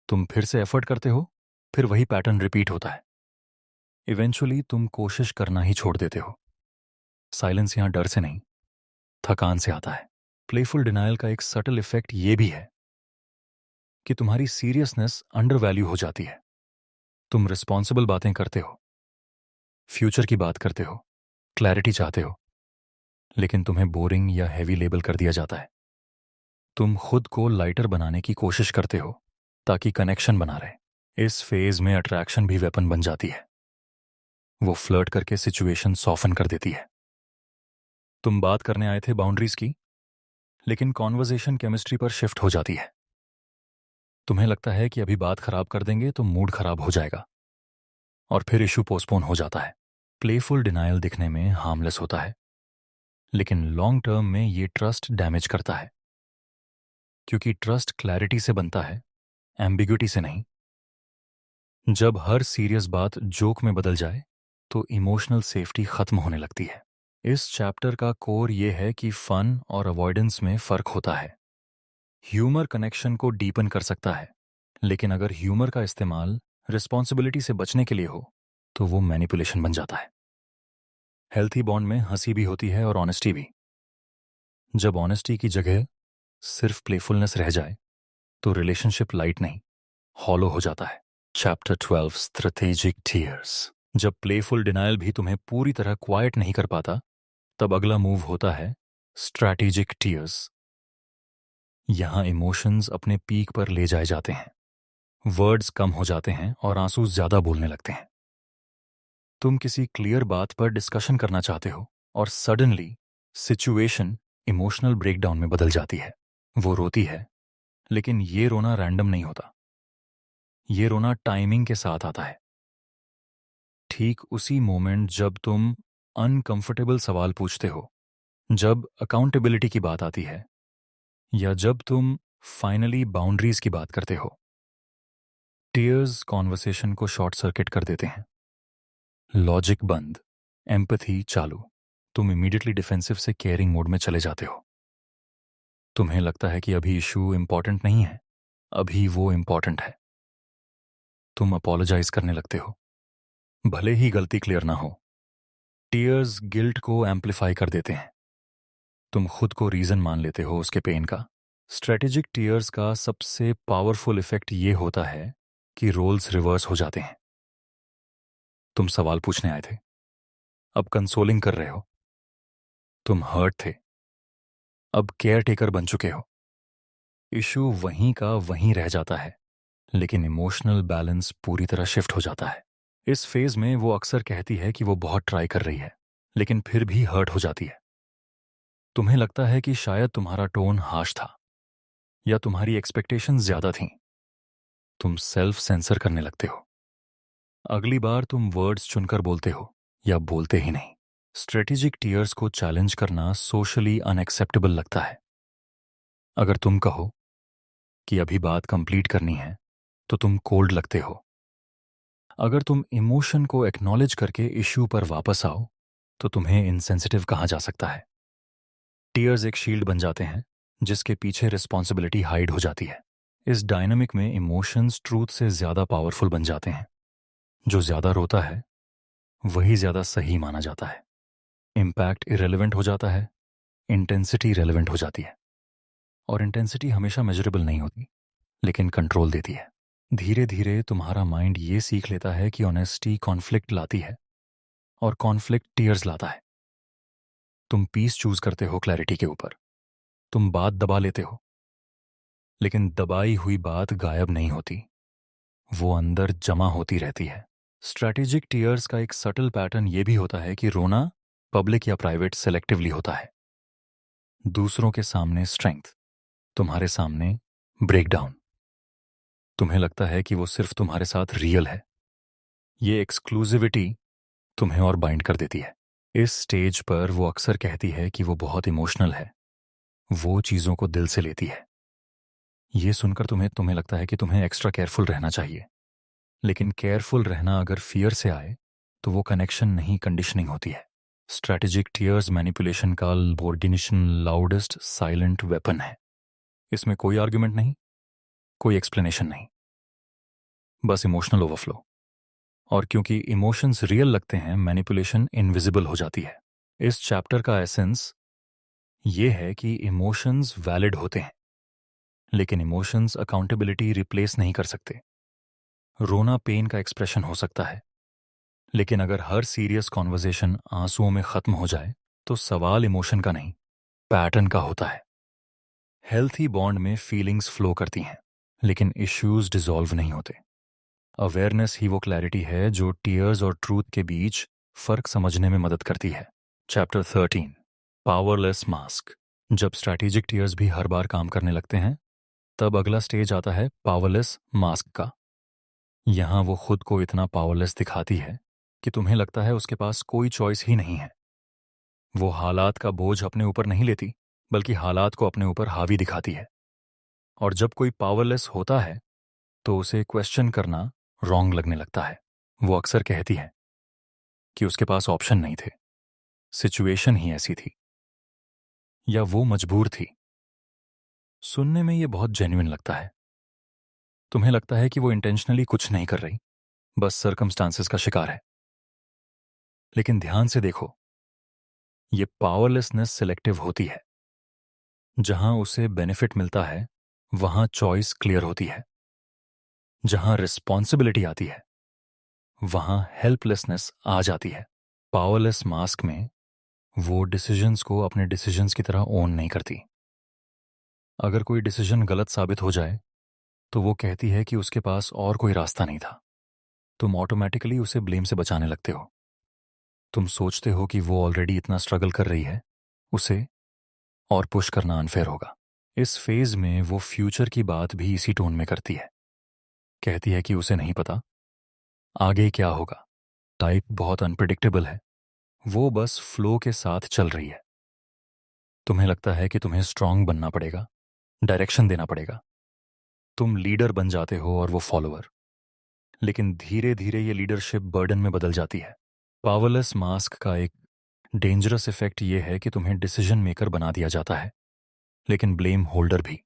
तुम फिर से एफर्ट करते हो, फिर वही पैटर्न रिपीट होता है। इवेंचुअली तुम कोशिश करना ही छोड़ देते हो। साइलेंस यहां डर से नहीं, थकान से आता है। प्लेफुल डिनायल का एक सटल इफेक्ट ये भी है कि तुम्हारी सीरियसनेस अंडर वैल्यू हो जाती है। तुम रिस्पॉन्सिबल बातें करते हो, फ्यूचर की बात करते हो, क्लैरिटी चाहते हो, लेकिन तुम्हें बोरिंग या हैवी लेबल कर दिया जाता है। तुम खुद को लाइटर बनाने की कोशिश करते हो ताकि कनेक्शन बना रहे। इस फेज में अट्रैक्शन भी वेपन बन जाती है। वो फ्लर्ट करके सिचुएशन सॉफन कर देती है। तुम बात करने आए थे बाउंड्रीज की, लेकिन कॉन्वर्जेशन केमिस्ट्री पर शिफ्ट हो जाती है। तुम्हें लगता है कि अभी बात खराब कर देंगे तो मूड खराब हो जाएगा, और फिर इशू पोस्टपोन हो जाता है। प्लेफुल डिनायल दिखने में हार्मलेस होता है, लेकिन लॉन्ग टर्म में ये ट्रस्ट डैमेज करता है, क्योंकि ट्रस्ट क्लैरिटी से बनता है, एम्बिग्युइटी से नहीं। जब हर सीरियस बात जोक में बदल जाए तो इमोशनल सेफ्टी खत्म होने लगती है। इस चैप्टर का कोर ये है कि फन और अवॉइडेंस में फर्क होता है। ह्यूमर कनेक्शन को डीपन कर सकता है, लेकिन अगर ह्यूमर का इस्तेमाल रिस्पॉन्सिबिलिटी से बचने के लिए हो तो वो मैनिपुलेशन बन जाता है। हेल्थी बॉन्ड में हंसी भी होती है और ऑनेस्टी भी। जब ऑनेस्टी की जगह सिर्फ प्लेफुलनेस रह जाए तो रिलेशनशिप लाइट नहीं, हॉलो हो जाता है। Chapter 12 strategic tears. जब प्लेफुल डिनायल भी तुम्हें पूरी तरह क्वाइट नहीं कर पाता, तब अगला मूव होता है स्ट्रैटेजिक टीयर्स। यहां इमोशंस अपने पीक पर ले जाए जाते हैं, वर्ड्स कम हो जाते हैं और आंसू ज्यादा बोलने लगते हैं। तुम किसी क्लियर बात पर डिस्कशन करना चाहते हो और सडनली सिचुएशन इमोशनल ब्रेकडाउन में बदल जाती है। वो रोती है, लेकिन ये रोना रैंडम नहीं होता। ये रोना टाइमिंग के साथ आता है। ठीक उसी मोमेंट जब तुम अनकंफर्टेबल सवाल पूछते हो, जब अकाउंटेबिलिटी की बात आती है, या जब तुम फाइनली बाउंड्रीज की बात करते हो। टीयर्स कॉन्वर्सेशन को शॉर्ट सर्किट कर देते हैं। लॉजिक बंद, एम्पैथी चालू। तुम इमीडिएटली डिफेंसिव से केयरिंग मोड में चले जाते हो। तुम्हें लगता है कि अभी इशू इंपॉर्टेंट नहीं है, अभी वो इंपॉर्टेंट है। तुम अपोलोजाइज करने लगते हो, भले ही गलती क्लियर ना हो। टीयर्स गिल्ट को एम्पलीफाई कर देते हैं। तुम खुद को रीजन मान लेते हो उसके पेन का। स्ट्रेटेजिक टीयर्स का सबसे पावरफुल इफेक्ट ये होता है कि रोल्स रिवर्स हो जाते हैं। तुम सवाल पूछने आए थे, अब कंसोलिंग कर रहे हो। तुम हर्ट थे, अब केयर टेकर बन चुके हो। इशू वहीं का वहीं रह जाता है, लेकिन इमोशनल बैलेंस पूरी तरह शिफ्ट हो जाता है। इस फेज में वो अक्सर कहती है कि वो बहुत ट्राई कर रही है, लेकिन फिर भी हर्ट हो जाती है। तुम्हें लगता है कि शायद तुम्हारा टोन हार्श था या तुम्हारी एक्सपेक्टेशंस ज्यादा थीं। तुम सेल्फ सेंसर करने लगते हो। अगली बार तुम वर्ड्स चुनकर बोलते हो या बोलते ही नहीं। स्ट्रेटेजिक टीयर्स को चैलेंज करना सोशली अनएक्सेप्टेबल लगता है। अगर तुम कहो कि अभी बात कंप्लीट करनी है तो तुम कोल्ड लगते हो। अगर तुम इमोशन को एक्नॉलेज करके इश्यू पर वापस आओ तो तुम्हें इनसेंसिटिव कहा जा सकता है। टीयर्स एक शील्ड बन जाते हैं जिसके पीछे रिस्पॉन्सिबिलिटी हाइड हो जाती है। इस डायनामिक में इमोशंस ट्रूथ से ज्यादा पावरफुल बन जाते हैं। जो ज्यादा रोता है वही ज्यादा सही माना जाता है। इम्पैक्ट इरेलीवेंट हो जाता है, इंटेंसिटी रेलेवेंट हो जाती है। और इंटेंसिटी हमेशा मेजरेबल नहीं होती, लेकिन कंट्रोल देती है। धीरे धीरे तुम्हारा माइंड ये सीख लेता है कि ऑनेस्टी कॉन्फ्लिक्ट लाती है और कॉन्फ्लिक्ट टीयर्स लाता है। तुम पीस चूज करते हो क्लैरिटी के ऊपर। तुम बात दबा लेते हो, लेकिन दबाई हुई बात गायब नहीं होती, वो अंदर जमा होती रहती है। स्ट्रैटेजिक टीयर्स का एक सटल पैटर्न ये भी होता है कि रोना पब्लिक या प्राइवेट सेलेक्टिवली होता है। दूसरों के सामने स्ट्रेंथ, तुम्हारे सामने ब्रेकडाउन। तुम्हें लगता है कि वो सिर्फ तुम्हारे साथ रियल है। ये एक्सक्लूसिविटी तुम्हें और बाइंड कर देती है। इस स्टेज पर वो अक्सर कहती है कि वो बहुत इमोशनल है, वो चीजों को दिल से लेती है। ये सुनकर तुम्हें लगता है कि तुम्हें एक्स्ट्रा केयरफुल रहना चाहिए। लेकिन केयरफुल रहना अगर फियर से आए तो वो कनेक्शन नहीं, कंडीशनिंग होती है। स्ट्रैटेजिक टीयर्स मैनिपुलेशन का कोऑर्डिनेशन लाउडेस्ट साइलेंट वेपन है। इसमें कोई आर्गुमेंट नहीं, कोई एक्सप्लेनेशन नहीं, बस इमोशनल ओवरफ्लो। और क्योंकि इमोशंस रियल लगते हैं, मैनिपुलेशन इनविजिबल हो जाती है। इस चैप्टर का एसेंस ये है कि इमोशंस वैलिड होते हैं, लेकिन इमोशंस अकाउंटेबिलिटी रिप्लेस नहीं कर सकते। रोना पेन का एक्सप्रेशन हो सकता है, लेकिन अगर हर सीरियस कॉन्वर्सेशन आंसुओं में खत्म हो जाए तो सवाल इमोशन का नहीं, पैटर्न का होता है। हेल्थी बॉन्ड में फीलिंग्स फ्लो करती हैं, लेकिन इश्यूज डिसॉल्व नहीं होते। अवेयरनेस ही वो क्लैरिटी है जो टीयर्स और ट्रूथ के बीच फर्क समझने में मदद करती है। Chapter 13, powerless mask. जब स्ट्रैटेजिक टीयर्स भी हर बार काम करने लगते हैं, तब अगला स्टेज आता है पावरलेस मास्क का। यहां वो खुद को इतना पावरलेस दिखाती है कि तुम्हें लगता है उसके पास कोई चॉइस ही नहीं है। वो हालात का बोझ अपने ऊपर नहीं लेती, बल्कि हालात को अपने ऊपर हावी दिखाती है। और जब कोई पावरलेस होता है तो उसे क्वेश्चन करना रॉन्ग लगने लगता है। वो अक्सर कहती है कि उसके पास ऑप्शन नहीं थे, सिचुएशन ही ऐसी थी, या वो मजबूर थी। सुनने में ये बहुत जेन्युइन लगता है। तुम्हें लगता है कि वो इंटेंशनली कुछ नहीं कर रही, बस सर्कमस्टांसेस का शिकार है। लेकिन ध्यान से देखो, ये पावरलेसनेस सिलेक्टिव होती है। जहां उसे बेनिफिट मिलता है वहां चॉइस क्लियर होती है। जहां रिस्पॉन्सिबिलिटी आती है वहां हेल्पलेसनेस आ जाती है। पावरलेस मास्क में वो डिसीजंस को अपने डिसीजंस की तरह ओन नहीं करती। अगर कोई डिसीजन गलत साबित हो जाए तो वो कहती है कि उसके पास और कोई रास्ता नहीं था। तुम ऑटोमेटिकली उसे ब्लेम से बचाने लगते हो। तुम सोचते हो कि वो ऑलरेडी इतना स्ट्रगल कर रही है, उसे और पुश करना अनफेयर होगा। इस फेज में वो फ्यूचर की बात भी इसी टोन में करती है। कहती है कि उसे नहीं पता आगे क्या होगा। टाइप बहुत अनप्रिडिक्टेबल है, वो बस फ्लो के साथ चल रही है। तुम्हें लगता है कि तुम्हें स्ट्रांग बनना पड़ेगा, डायरेक्शन देना पड़ेगा। तुम लीडर बन जाते हो और वो फॉलोअर। लेकिन धीरे धीरे ये लीडरशिप बर्डन में बदल जाती है। पावरलेस मास्क का एक डेंजरस इफेक्ट ये है कि तुम्हें डिसीजन मेकर बना दिया जाता है, लेकिन ब्लेम होल्डर भी।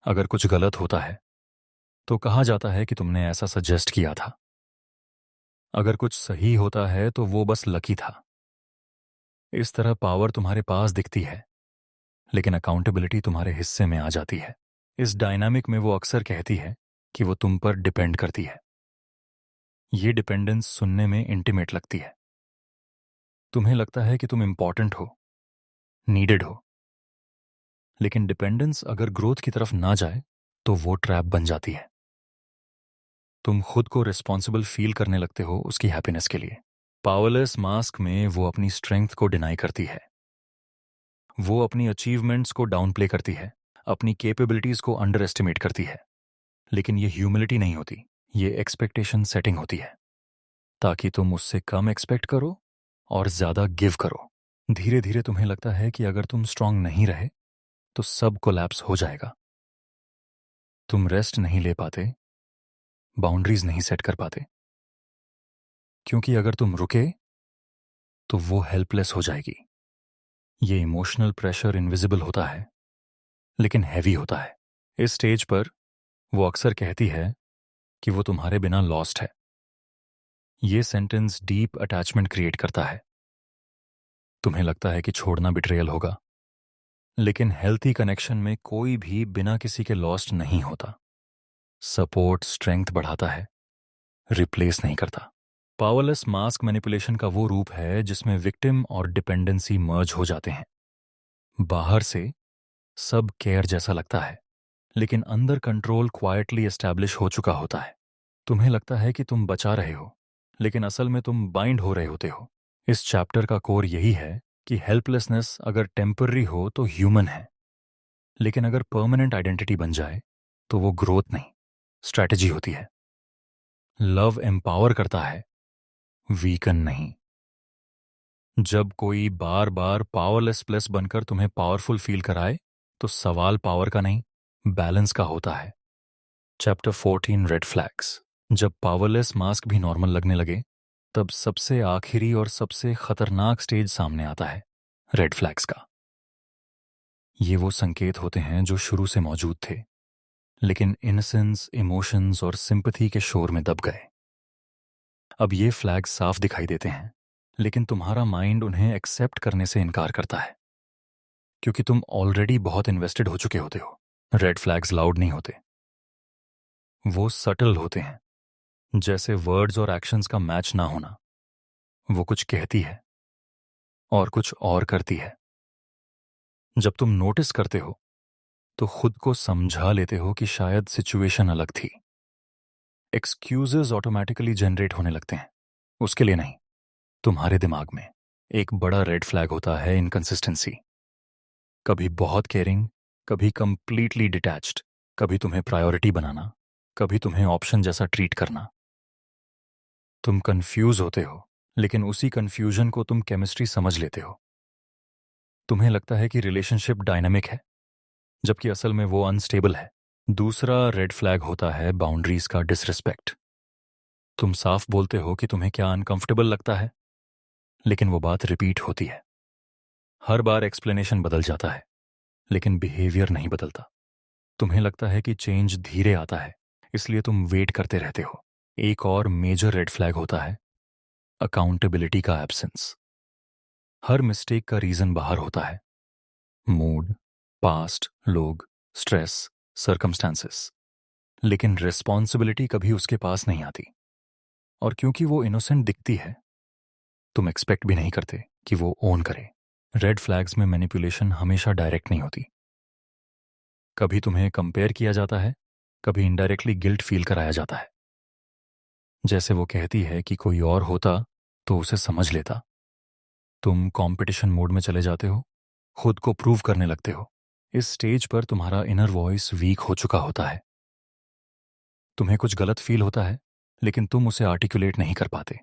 अगर कुछ गलत होता है तो कहा जाता है कि तुमने ऐसा सजेस्ट किया था। अगर कुछ सही होता है तो वो बस लकी था। इस तरह पावर तुम्हारे पास दिखती है, लेकिन अकाउंटेबिलिटी तुम्हारे हिस्से में आ जाती है। इस डायनामिक में वो अक्सर कहती है कि वो तुम पर डिपेंड करती है। ये डिपेंडेंस सुनने में इंटीमेट लगती है। तुम्हें लगता है कि तुम इंपॉर्टेंट हो, नीडेड हो। लेकिन डिपेंडेंस अगर ग्रोथ की तरफ ना जाए तो वो ट्रैप बन जाती है। तुम खुद को रिस्पॉन्सिबल फील करने लगते हो उसकी हैप्पीनेस के लिए। पावरलेस मास्क में वो अपनी स्ट्रेंथ को डिनाई करती है। वो अपनी अचीवमेंट्स को डाउन प्ले करती है, अपनी कैपेबिलिटीज को अंडर एस्टिमेट करती है। लेकिन ये ह्यूमिलिटी नहीं होती, ये एक्सपेक्टेशन सेटिंग होती है, ताकि तुम उससे कम एक्सपेक्ट करो और ज्यादा गिव करो। धीरे धीरे तुम्हें लगता है कि अगर तुम स्ट्रांग नहीं रहे तो सब कोलैप्स हो जाएगा। तुम रेस्ट नहीं ले पाते, बाउंड्रीज नहीं सेट कर पाते, क्योंकि अगर तुम रुके तो वो हेल्पलेस हो जाएगी। ये इमोशनल प्रेशर इनविजिबल होता है लेकिन हैवी होता है। इस स्टेज पर वो अक्सर कहती है कि वो तुम्हारे बिना लॉस्ट है। ये सेंटेंस डीप अटैचमेंट क्रिएट करता है। तुम्हें लगता है कि छोड़ना बिट्रेयल होगा, लेकिन हेल्थी कनेक्शन में कोई भी बिना किसी के लॉस्ट नहीं होता। सपोर्ट स्ट्रेंथ बढ़ाता है, रिप्लेस नहीं करता। पावरलेस मास्क मैनिपुलेशन का वो रूप है जिसमें विक्टिम और डिपेंडेंसी मर्ज हो जाते हैं। बाहर से सब केयर जैसा लगता है, लेकिन अंदर कंट्रोल क्वाइटली एस्टैब्लिश हो चुका होता है। तुम्हें लगता है कि तुम बचा रहे हो, लेकिन असल में तुम बाइंड हो रहे होते हो। इस चैप्टर का कोर यही है कि हेल्पलेसनेस अगर टेम्पररी हो तो ह्यूमन है, लेकिन अगर परमानेंट आइडेंटिटी बन जाए तो वो ग्रोथ नहीं, स्ट्रैटेजी होती है। लव एम्पावर करता है, वीकन नहीं। जब कोई बार बार पावरलेस प्लस बनकर तुम्हें पावरफुल फील कराए तो सवाल पावर का नहीं, बैलेंस का होता है। Chapter 14 red flags. जब पावरलेस मास्क भी नॉर्मल लगने लगे तब सबसे आखिरी और सबसे खतरनाक स्टेज सामने आता है, रेड फ्लैग्स का। ये वो संकेत होते हैं जो शुरू से मौजूद थे, लेकिन इनसेंस, इमोशंस और सिंपथी के शोर में दब गए। अब ये फ्लैग साफ दिखाई देते हैं, लेकिन तुम्हारा माइंड उन्हें एक्सेप्ट करने से इनकार करता है, क्योंकि तुम ऑलरेडी बहुत इन्वेस्टेड हो चुके होते हो। रेड फ्लैग्स लाउड नहीं होते, वो सटल होते हैं, जैसे वर्ड्स और एक्शंस का मैच ना होना। वो कुछ कहती है और कुछ और करती है। जब तुम नोटिस करते हो तो खुद को समझा लेते हो कि शायद सिचुएशन अलग थी। एक्सक्यूजेस ऑटोमेटिकली जनरेट होने लगते हैं, उसके लिए नहीं, तुम्हारे दिमाग में। एक बड़ा रेड फ्लैग होता है इनकंसिस्टेंसी। कभी बहुत केयरिंग, कभी कंप्लीटली डिटैच्ड, कभी तुम्हें प्रायोरिटी बनाना, कभी तुम्हें ऑप्शन जैसा ट्रीट करना। तुम कंफ्यूज होते हो, लेकिन उसी कंफ्यूजन को तुम केमिस्ट्री समझ लेते हो। तुम्हें लगता है कि रिलेशनशिप डायनामिक है, जबकि असल में वो अनस्टेबल है। दूसरा रेड फ्लैग होता है बाउंड्रीज का डिसरिस्पेक्ट। तुम साफ बोलते हो कि तुम्हें क्या अनकंफर्टेबल लगता है, लेकिन वो बात रिपीट होती है। हर बार एक्सप्लेनेशन बदल जाता है, लेकिन बिहेवियर नहीं बदलता। तुम्हें लगता है कि चेंज धीरे आता है, इसलिए तुम वेट करते रहते हो। एक और मेजर रेड फ्लैग होता है अकाउंटेबिलिटी का एब्सेंस। हर मिस्टेक का रीजन बाहर होता है, मूड, पास्ट, लोग, स्ट्रेस, सर्कमस्टांसेस, लेकिन रिस्पॉन्सिबिलिटी कभी उसके पास नहीं आती। और क्योंकि वो इनोसेंट दिखती है, तुम एक्सपेक्ट भी नहीं करते कि वो ओन करे। रेड फ्लैग्स में मैनिपुलेशन हमेशा डायरेक्ट नहीं होती। कभी तुम्हें कंपेयर किया जाता है, कभी इनडायरेक्टली गिल्ट फील कराया जाता है। जैसे वो कहती है कि कोई और होता तो उसे समझ लेता। तुम कंपटीशन मोड में चले जाते हो, खुद को प्रूव करने लगते हो। इस स्टेज पर तुम्हारा इनर वॉइस वीक हो चुका होता है। तुम्हें कुछ गलत फील होता है, लेकिन तुम उसे आर्टिकुलेट नहीं कर पाते।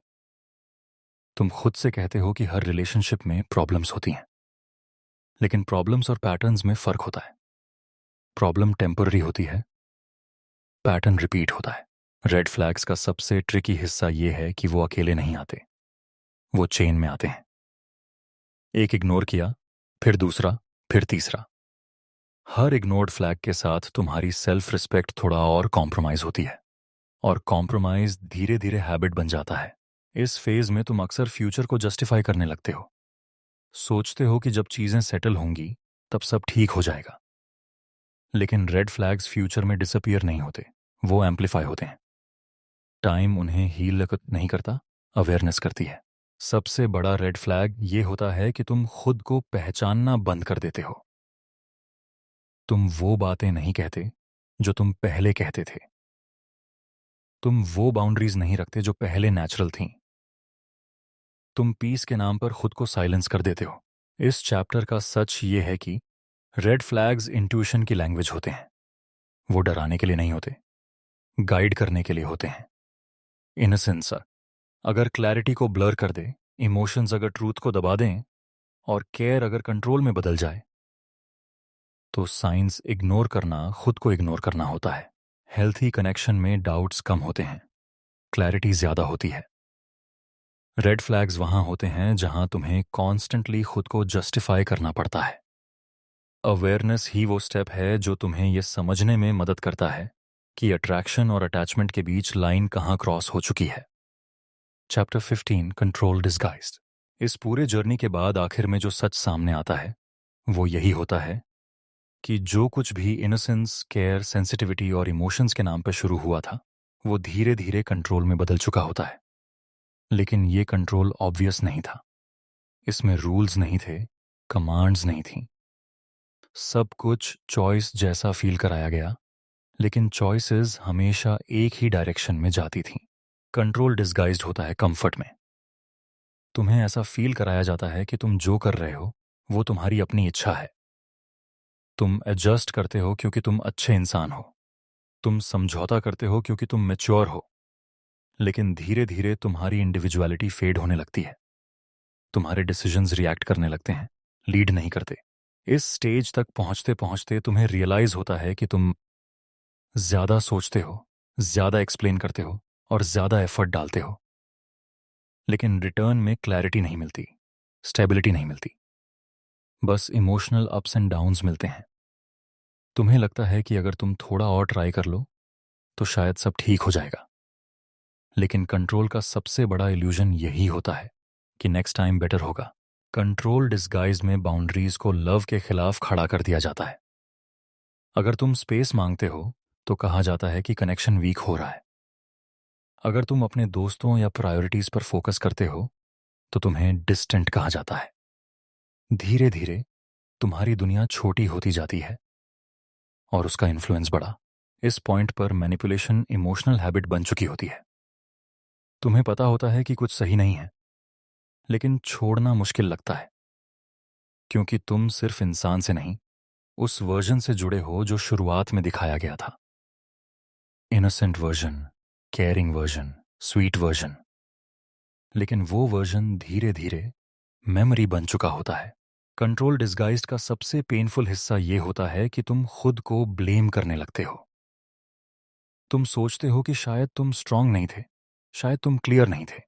तुम खुद से कहते हो कि हर रिलेशनशिप में प्रॉब्लम्स होती हैं, लेकिन प्रॉब्लम्स और पैटर्न्स में फर्क होता है। प्रॉब्लम टेम्पररी होती है, पैटर्न रिपीट होता है। रेड फ्लैग्स का सबसे ट्रिकी हिस्सा ये है कि वो अकेले नहीं आते, वो चेन में आते हैं। एक इग्नोर किया, फिर दूसरा, फिर तीसरा। हर इग्नोर्ड फ्लैग के साथ तुम्हारी सेल्फ रिस्पेक्ट थोड़ा और कॉम्प्रोमाइज होती है, और कॉम्प्रोमाइज धीरे धीरे हैबिट बन जाता है। इस फेज में तुम अक्सर फ्यूचर को जस्टिफाई करने लगते हो। सोचते हो कि जब चीजें सेटल होंगी तब सब ठीक हो जाएगा। लेकिन रेड फ्लैग्स फ्यूचर में डिसअपीयर नहीं होते, वो एम्पलीफाई होते हैं। टाइम उन्हें हील नहीं करता, अवेयरनेस करती है। सबसे बड़ा रेड फ्लैग ये होता है कि तुम खुद को पहचानना बंद कर देते हो। तुम वो बातें नहीं कहते जो तुम पहले कहते थे। तुम वो बाउंड्रीज नहीं रखते जो पहले नेचुरल थीं। तुम पीस के नाम पर खुद को साइलेंस कर देते हो। इस चैप्टर का सच ये है कि रेड फ्लैग्स इंट्यूशन की लैंग्वेज होते हैं। वो डराने के लिए नहीं होते, गाइड करने के लिए होते हैं। इनसेंस अगर क्लैरिटी को ब्लर कर दे, इमोशंस अगर ट्रूथ को दबा दें, और केयर अगर कंट्रोल में बदल जाए, तो साइंस इग्नोर करना खुद को इग्नोर करना होता है। हेल्थी कनेक्शन में डाउट्स कम होते हैं, क्लैरिटी ज्यादा होती है। रेड फ्लैग्स वहां होते हैं जहां तुम्हें कॉन्स्टेंटली खुद को जस्टिफाई करना पड़ता है। अवेयरनेस ही वो स्टेप है जो तुम्हें ये समझने में मदद करता है कि अट्रैक्शन और अटैचमेंट के बीच लाइन कहाँ क्रॉस हो चुकी है। Chapter 15 control disguised. इस पूरे जर्नी के बाद आखिर में जो सच सामने आता है वो यही होता है कि जो कुछ भी इनोसेंस, केयर, सेंसिटिविटी और इमोशंस के नाम पर शुरू हुआ था वो धीरे धीरे कंट्रोल में बदल चुका होता है। लेकिन ये कंट्रोल ऑब्वियस नहीं था। इसमें रूल्स नहीं थे, कमांड्स नहीं थी। सब कुछ चॉइस जैसा फील कराया गया, लेकिन चॉइसेस हमेशा एक ही डायरेक्शन में जाती थीं। कंट्रोल डिस्गाइज्ड होता है कंफर्ट में। तुम्हें ऐसा फील कराया जाता है कि तुम जो कर रहे हो वो तुम्हारी अपनी इच्छा है। तुम एडजस्ट करते हो क्योंकि तुम अच्छे इंसान हो। तुम समझौता करते हो क्योंकि तुम मैच्योर हो। लेकिन धीरे धीरे तुम्हारी इंडिविजुअलिटी फेड होने लगती है। तुम्हारे डिसीजंस रिएक्ट करने लगते हैं, लीड नहीं करते। इस स्टेज तक पहुंचते पहुंचते तुम्हें रियलाइज होता है कि तुम ज्यादा सोचते हो, ज्यादा एक्सप्लेन करते हो और ज्यादा एफर्ट डालते हो। लेकिन रिटर्न में क्लैरिटी नहीं मिलती, स्टेबिलिटी नहीं मिलती, बस इमोशनल अप्स एंड डाउन्स मिलते हैं। तुम्हें लगता है कि अगर तुम थोड़ा और ट्राई कर लो तो शायद सब ठीक हो जाएगा। लेकिन कंट्रोल का सबसे बड़ा इल्यूजन यही होता है कि नेक्स्ट टाइम बेटर होगा। कंट्रोल डिस्गाइज में बाउंड्रीज को लव के खिलाफ खड़ा कर दिया जाता है। अगर तुम स्पेस मांगते हो तो कहा जाता है कि कनेक्शन वीक हो रहा है। अगर तुम अपने दोस्तों या प्रायोरिटीज पर फोकस करते हो तो तुम्हें डिस्टेंट कहा जाता है। धीरे धीरे तुम्हारी दुनिया छोटी होती जाती है और उसका इन्फ्लुएंस बढ़ा। इस पॉइंट पर मैनिपुलेशन इमोशनल हैबिट बन चुकी होती है। तुम्हें पता होता है कि कुछ सही नहीं है, लेकिन छोड़ना मुश्किल लगता है, क्योंकि तुम सिर्फ इंसान से नहीं, उस वर्जन से जुड़े हो जो शुरुआत में दिखाया गया था। Innocent version, caring version, sweet version. लेकिन वो वर्जन धीरे धीरे मेमोरी बन चुका होता है। कंट्रोल डिस्गाइज्ड का सबसे पेनफुल हिस्सा ये होता है कि तुम खुद को ब्लेम करने लगते हो। तुम सोचते हो कि शायद तुम स्ट्रांग नहीं थे, शायद तुम क्लियर नहीं थे।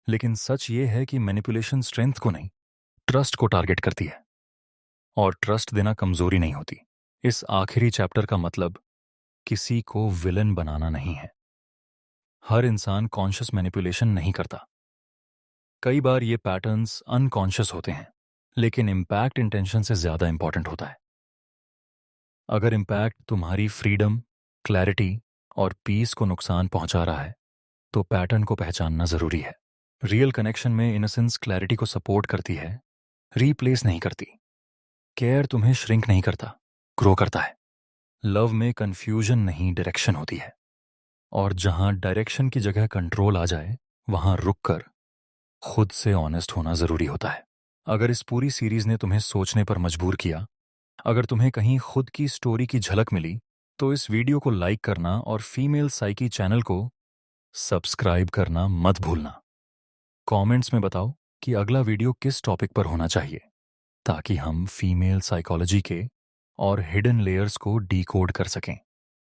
लेकिन सच ये है कि मैनिपुलेशन स्ट्रेंथ को नहीं, ट्रस्ट को टारगेट करती है। और ट्रस्ट देना कमजोरी नहीं होती। इस आखिरी चैप्टर का मतलब किसी को विलन बनाना नहीं है। हर इंसान कॉन्शियस मैनिपुलेशन नहीं करता। कई बार ये पैटर्न्स अनकॉन्शियस होते हैं, लेकिन इम्पैक्ट इंटेंशन से ज्यादा इंपॉर्टेंट होता है। अगर इम्पैक्ट तुम्हारी फ्रीडम, क्लैरिटी और पीस को नुकसान पहुंचा रहा है तो पैटर्न को पहचानना जरूरी है। रियल कनेक्शन में इनोसेंस क्लैरिटी को सपोर्ट करती है, रीप्लेस नहीं करती। केयर तुम्हें श्रिंक नहीं करता, ग्रो करता है। लव में कंफ्यूजन नहीं, डायरेक्शन होती है। और जहां डायरेक्शन की जगह कंट्रोल आ जाए वहां रुककर खुद से ऑनेस्ट होना जरूरी होता है। अगर इस पूरी सीरीज ने तुम्हें सोचने पर मजबूर किया, अगर तुम्हें कहीं खुद की स्टोरी की झलक मिली, तो इस वीडियो को लाइक करना और फीमेल साइकी चैनल को सब्सक्राइब करना मत भूलना। कमेंट्स में बताओ कि अगला वीडियो किस टॉपिक पर होना चाहिए, ताकि हम फीमेल साइकोलॉजी के और हिडन लेयर्स को डीकोड कर सकें।